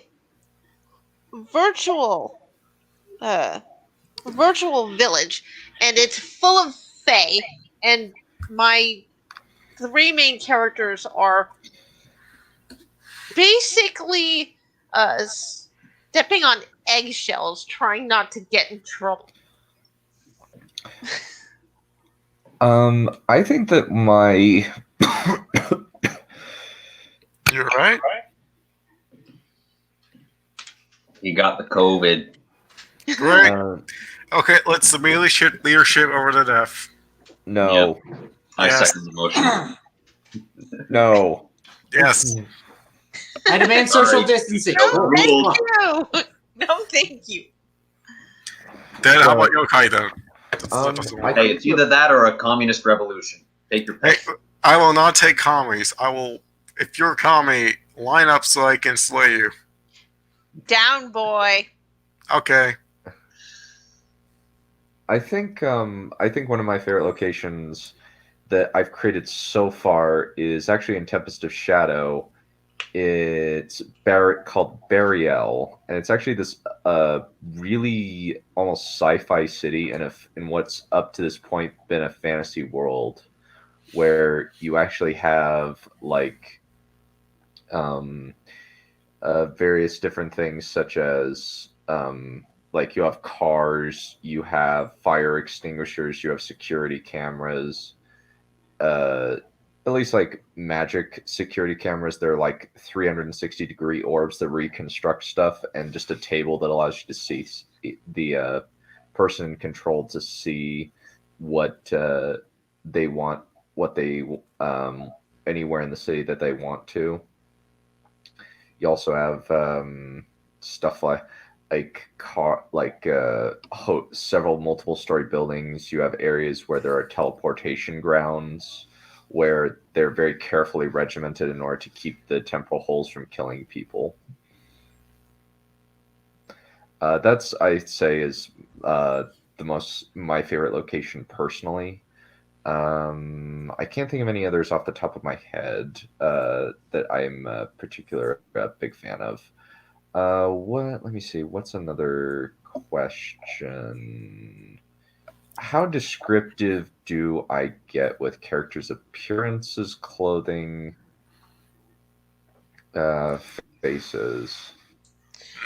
virtual village, and it's full of fae, and my 3 main characters are basically stepping on eggshells, trying not to get in trouble. I think that my You're right. You got the COVID. Right. Okay, let's immediately shift leadership over to Neph. No. Yep. I second the motion. No. Yes. I demand social distancing. No, thank you. No, thank you. Then how about Yokai then? Hey, it's either that or a communist revolution. Take your pick. Hey, I will not take commies. I will, if you're a commie, line up so I can slay you. Down, boy. Okay. I think one of my favorite locations that I've created so far is actually in Tempest of Shadow. It's called Burial, and it's actually this really almost sci-fi city in what's up to this point been a fantasy world, where you actually have like various different things such as like you have cars, you have fire extinguishers, you have security cameras, at least like magic security cameras. They're like 360-degree orbs that reconstruct stuff, and just a table that allows you to see the person controlled to see what they want, what they anywhere in the city that they want to. You also have stuff several multiple story buildings. You have areas where there are teleportation grounds, where they're very carefully regimented in order to keep the temporal holes from killing people. That's, I'd say, is my favorite location personally. I can't think of any others off the top of my head that I'm a particular big fan of. Let me see. What's another question? How descriptive do I get with characters' appearances, clothing, faces?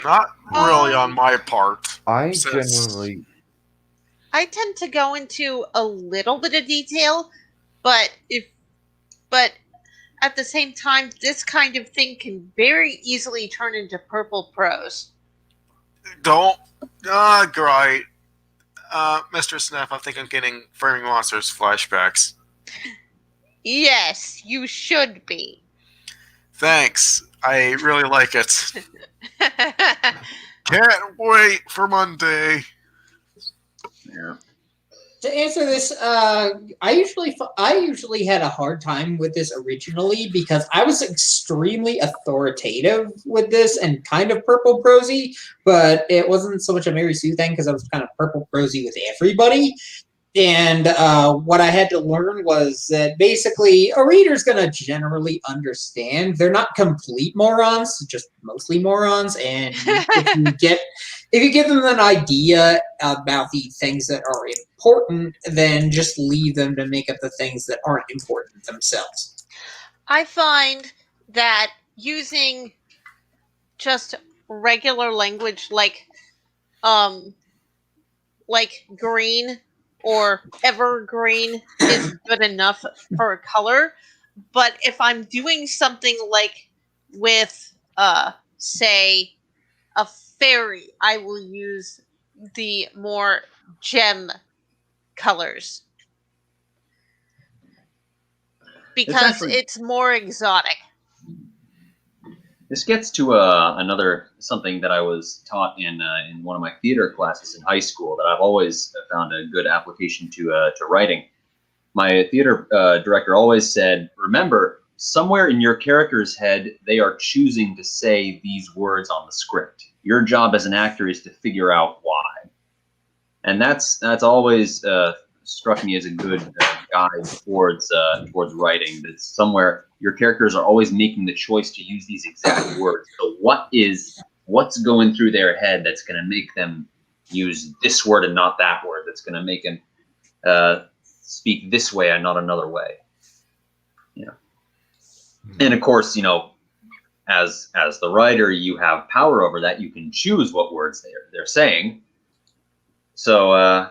Not really on my part. I since- tend to go into a little bit of detail, but at the same time, this kind of thing can very easily turn into purple prose. Don't. Great. Mr. Snap, I think I'm getting Framing Monsters flashbacks. Yes, you should be. Thanks. I really like it. Can't wait for Monday. Yeah. To answer this, I usually had a hard time with this originally because I was extremely authoritative with this and kind of purple prosy, but it wasn't so much a Mary Sue thing because I was kind of purple prosy with everybody. And what I had to learn was that basically a reader's going to generally understand. They're not complete morons, just mostly morons. And if you give them an idea about the things that are important, then just leave them to make up the things that aren't important themselves. I find that using just regular language like green or evergreen is good enough for a color. But if I'm doing something like with, say, a fairy, I will use the more gem colors. Because it's more exotic. This gets to something that I was taught in one of my theater classes in high school that I've always found a good application to writing. My theater director always said, remember, somewhere in your character's head, they are choosing to say these words on the script. Your job as an actor is to figure out why. And that's always struck me as a good guide towards writing. That somewhere your characters are always making the choice to use these exact words. So what's going through their head that's going to make them use this word and not that word? That's going to make them speak this way and not another way. Yeah. And of course, as the writer, you have power over that. You can choose what words they're saying. So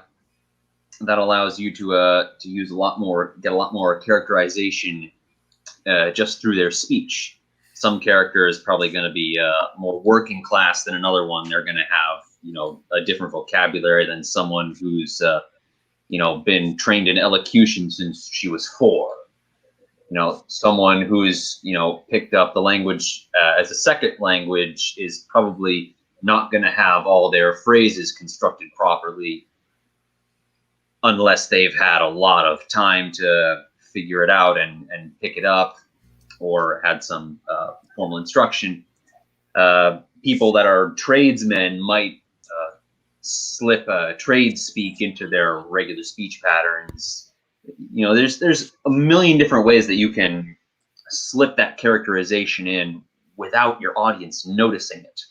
that allows you to use get a lot more characterization just through their speech. Some character is probably going to be more working class than another one. They're going to have a different vocabulary than someone who's been trained in elocution since she was 4. Someone who's picked up the language as a second language is probably not going to have all their phrases constructed properly unless they've had a lot of time to figure it out and pick it up or had some formal instruction. people that are tradesmen might slip trade speak into their regular speech patterns. You know, there's a million different ways that you can slip that characterization in without your audience noticing it.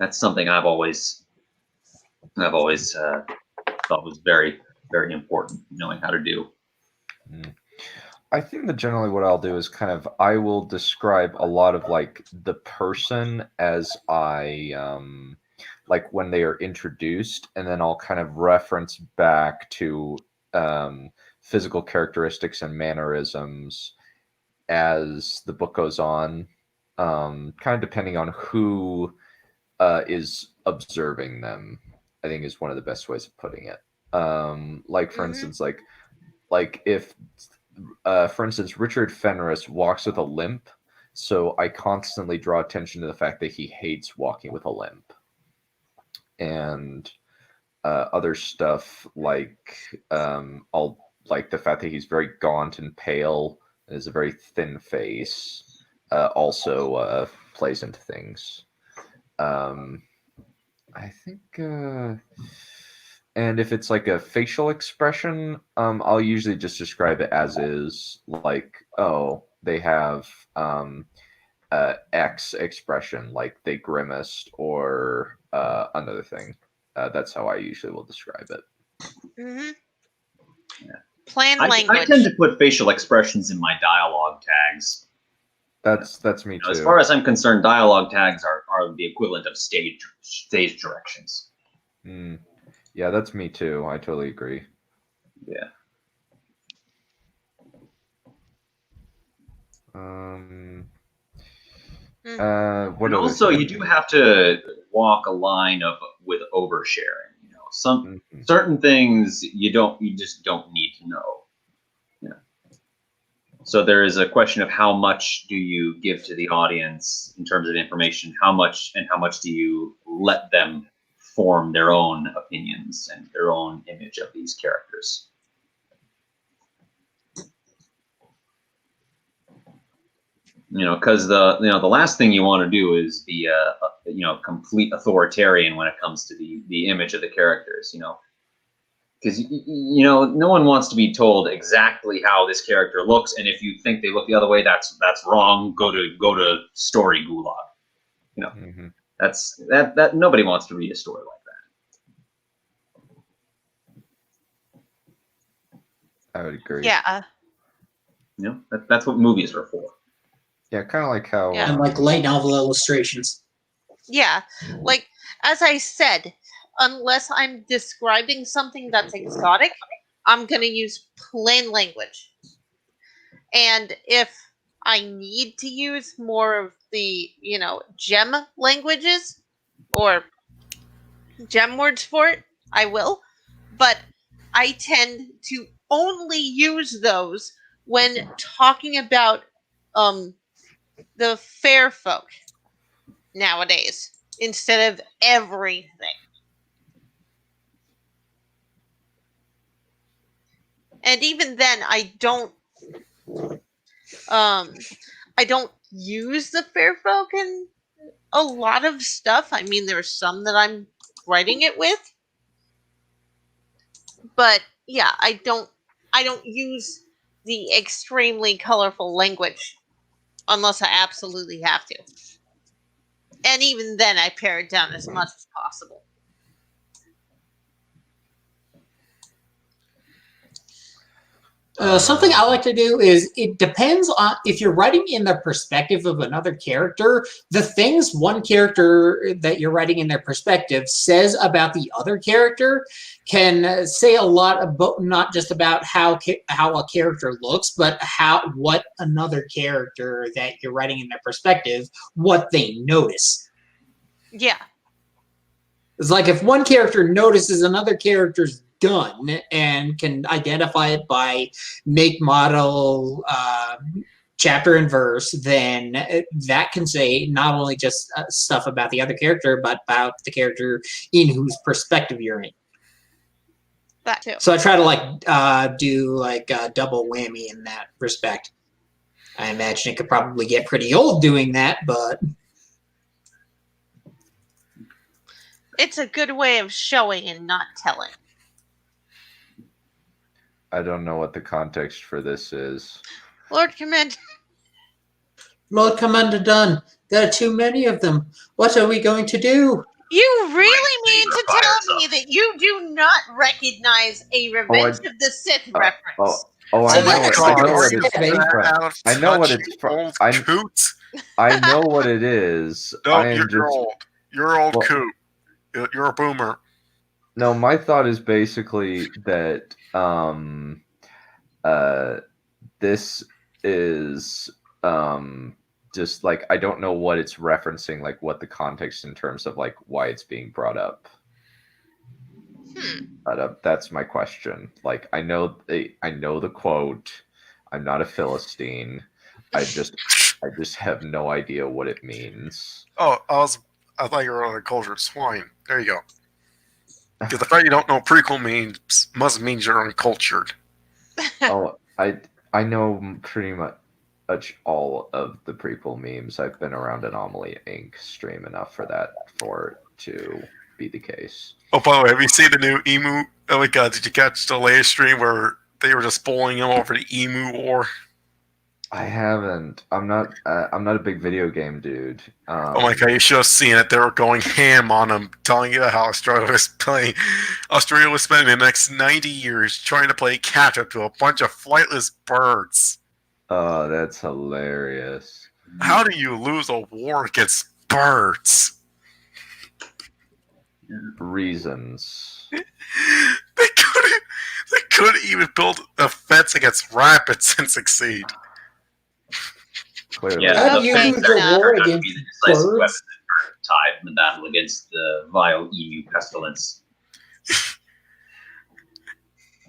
That's something I've always thought was very, very important, knowing how to do. I think that generally what I'll do is kind of, I will describe a lot of like the person as like when they are introduced, and then I'll kind of reference back to physical characteristics and mannerisms as the book goes on, kind of depending on who is observing them, I think is one of the best ways of putting it. Like for instance, like if for instance, Richard Fenris walks with a limp, so I constantly draw attention to the fact that he hates walking with a limp. And other stuff like I'll like the fact that he's very gaunt and pale and has a very thin face also plays into things. I think and if it's like a facial expression, I'll usually just describe it as is, like, oh, they have X expression, like they grimaced, or another thing. That's how I usually will describe it. Mm-hmm. Yeah. Plain I language. tend to put facial expressions in my dialogue tags. That's me too. As far as I'm concerned, dialogue tags are the equivalent of stage directions. Yeah, that's me too. I totally agree. Yeah. What and also, you do have to walk a line with oversharing. You know, certain things you just don't need to know. Yeah. So there is a question of how much do you give to the audience in terms of information? How much do you let them form their own opinions and their own image of these characters? You know, because the last thing you want to do is be a complete authoritarian when it comes to the image of the characters. You know, because no one wants to be told exactly how this character looks, and if you think they look the other way, that's wrong. Go to story gulag. You know, that's that nobody wants to read a story like that. I would agree. Yeah. You know, that's what movies are for. Yeah, kind of like how... And like light novel illustrations. Yeah, like, as I said, unless I'm describing something that's exotic, I'm going to use plain language. And if I need to use more of the, gem languages, or gem words for it, I will. But I tend to only use those when talking about the fair folk nowadays, instead of everything. And even then, I don't use the fair folk in a lot of stuff. I mean, there's some that I'm writing it with, but yeah, I don't use the extremely colorful language unless I absolutely have to. And even then, I pare it down as much as possible. Something I like to do is, it depends on if you're writing in the perspective of another character, the things one character that you're writing in their perspective says about the other character can say a lot about, not just about how a character looks, but what another character that you're writing in their perspective, what they notice. Yeah. It's like if one character notices another character's done and can identify it by make, model, chapter, and verse, then that can say not only just stuff about the other character, but about the character in whose perspective you're in. That too. So I try to do like a double whammy in that respect. I imagine it could probably get pretty old doing that, but It's a good way of showing and not telling. I don't know what the context for this is. Lord Commander, Lord Commander Dunn, there are too many of them. What are we going to do? you really mean to Fire tell me that you do not recognize a Revenge of the Sith reference? Oh, So I know that's it. I like know a what it's stabbing. from. Out of I know what touch, it's you from. old I coot. know what it is. No, I am you're just old. You're old Well- coot. You're a boomer. no. My thought is basically that this is just like I don't know what it's referencing, like what the context in terms of like why it's being brought up. But that's my question. Like I know the quote. I'm not a Philistine. I just have no idea what it means. Oh, I thought you were on a cultured swine. There you go. Because the fact you don't know what prequel means must mean you're uncultured. Oh, I know pretty much all of the prequel memes. I've been around Anomaly Inc. stream enough for that for it to be the case. Oh, by the way, have you seen the new emu? Oh my god, did you catch the latest stream where they were just bullying him over the emu war? I haven't. I'm not a big video game dude. Oh my god, you should have seen it. They were going ham on him, telling you how Australia was playing. Australia was spending the next 90 years trying to play catch up to a bunch of flightless birds. Oh, that's hilarious. How do you lose a war against birds? Reasons. They couldn't even build a fence against rapids and succeed. Clearly. Yeah, How the do you fence lose that a war turned out to against be the decisive weapon birds? that tide in the battle against the vile EU pestilence.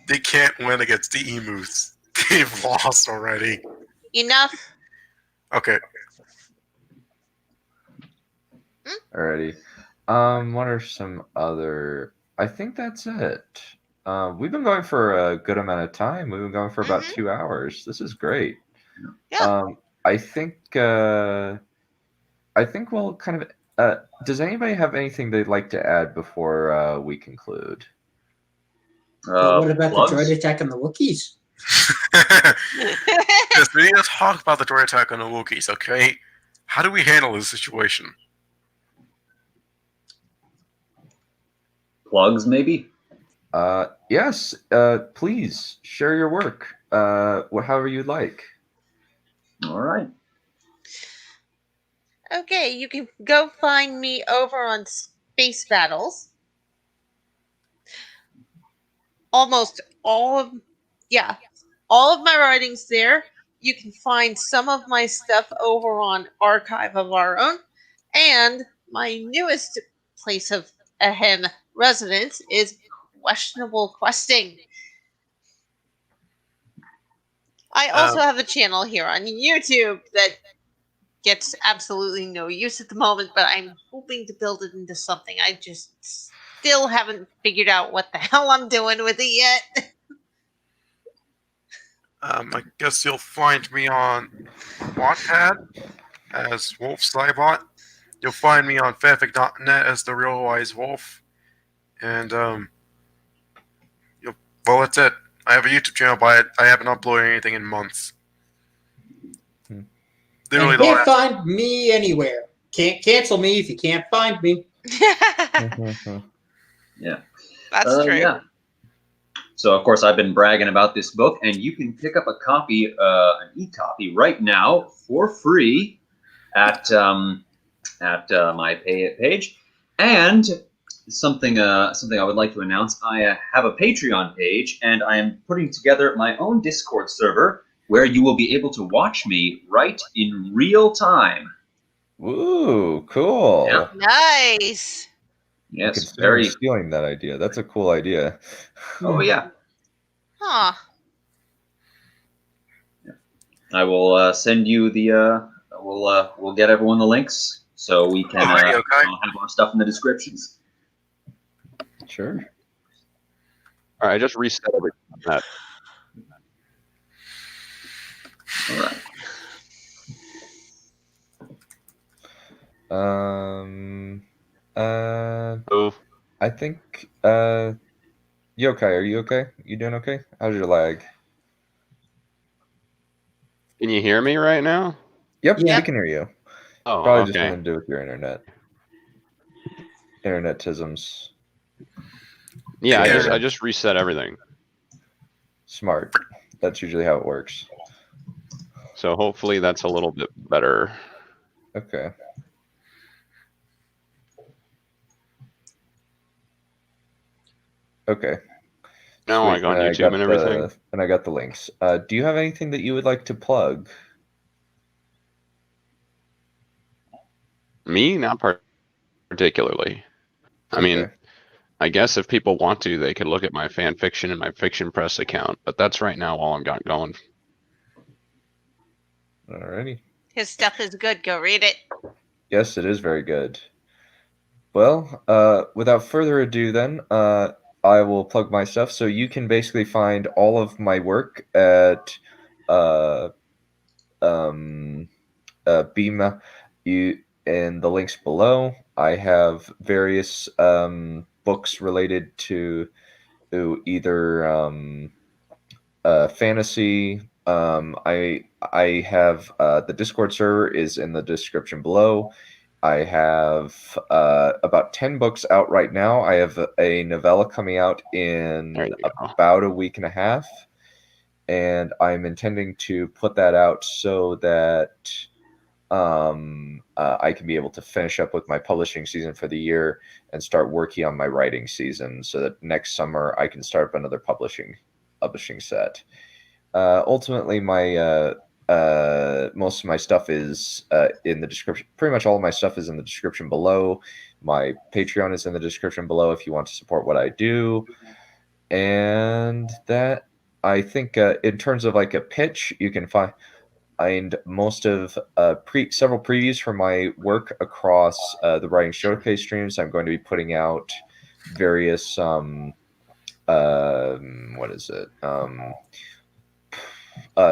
They can't win against the emus. They've lost already. Enough. Okay. Alrighty. What are some other? I think that's it. We've been going for a good amount of time. We've been going for about 2 hours. This is great. Yeah. I think we'll kind of. Does anybody have anything they'd like to add before we conclude? What about plugs? the droid attack on the Wookiees? Yes, we need to talk about the droid attack on the Wookiees, okay? How do we handle this situation? Plugs, maybe? Yes. Please share your work. However you'd like. All right. Okay, you can go find me over on Space Battles. Almost all of my writings there. You can find some of my stuff over on Archive of Our Own, and my newest place of residence is Questionable Questing. I also have a channel here on YouTube that gets absolutely no use at the moment, but I'm hoping to build it into something. I just still haven't figured out what the hell I'm doing with it yet. I guess you'll find me on Wattpad as Wolf Cybot. You'll find me on fanfic.net as The Real Wise Wolf. And, well, that's it. I have a YouTube channel, but I haven't uploaded anything in months. Literally And the can't last... find me anywhere. Can't cancel me if you can't find me. Yeah. That's true. Yeah. So, of course, I've been bragging about this book, and you can pick up a copy, an e-copy, right now for free at my page. And something I would like to announce: I have a Patreon page, and I am putting together my own Discord server where you will be able to watch me write in real time. Ooh, cool. Yeah. Nice. Yes, Very very. stealing that idea. That's a cool idea. Oh yeah. Huh. I will send you the. We'll get everyone the links so we can have our stuff in the descriptions. Sure. All right, I just reset everything on that. All right. Oh, I think Yokai, are you okay? You doing okay? How's your lag? can you hear me right now? Yep, Yeah. we can hear you. Oh, Probably just okay. something to do with your internetisms. Yeah, Yeah. I just reset everything. Smart. That's usually how it works. So hopefully that's a little bit better. Okay. Okay. Now I Sweet. got YouTube and everything. And I got the links. Do you have anything that you would like to plug? Me, not particularly. I mean, Okay. I guess if people want to, they could look at my fan fiction and my Fiction Press account, but that's right now all I've got going. Alrighty. His stuff is good. Go read it. Yes, it is very good. Well, without further ado, then, I will plug my stuff. So you can basically find all of my work at Beam in the links below. I have various books related to either fantasy. I have the Discord server is in the description below. I have about 10 books out right now. I have a novella coming out in about a week and a half, and I'm intending to put that out so that I can be able to finish up with my publishing season for the year and start working on my writing season so that next summer I can start up another publishing set. Ultimately, my most of my stuff is in the description. Pretty much all of my stuff is in the description below. My Patreon is in the description below if you want to support what I do. And that, I think, in terms of like a pitch, you can find most of several previews for my work across the writing showcase streams. I'm going to be putting out various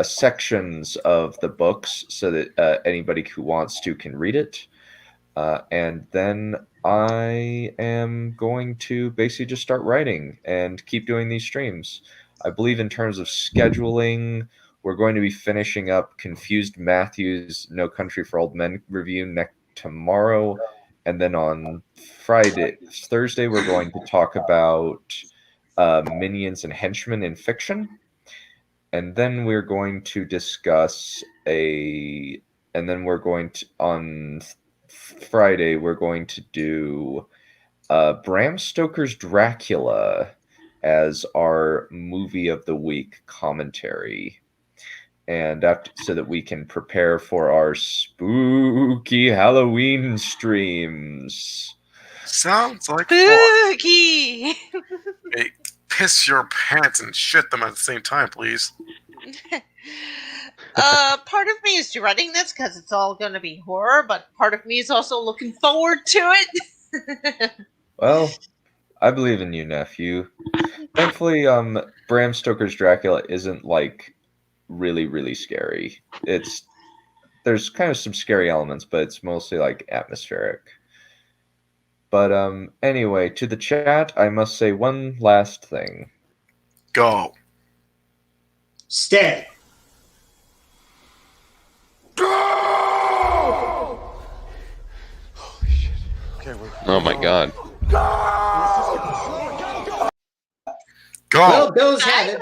sections of the books so that anybody who wants to can read it. And then I am going to basically just start writing and keep doing these streams. I believe in terms of scheduling, we're going to be finishing up Confused Matthew's No Country for Old Men review tomorrow. And then on Thursday, we're going to talk about minions and henchmen in fiction. And then we're going to discuss on Friday, we're going to do Bram Stoker's Dracula as our movie of the week commentary. And so that we can prepare for our spooky Halloween streams. Sounds like spooky. Hey, piss your pants and shit them at the same time, please. Part of me is dreading this because it's all going to be horror, but part of me is also looking forward to it. Well, I believe in you, nephew. Thankfully, Bram Stoker's Dracula isn't like really, really scary. There's kind of some scary elements, but it's mostly like atmospheric. But anyway, to the chat, I must say one last thing. Go. Stay. Go! Holy shit. Okay, oh my god. Go! Well, those have it.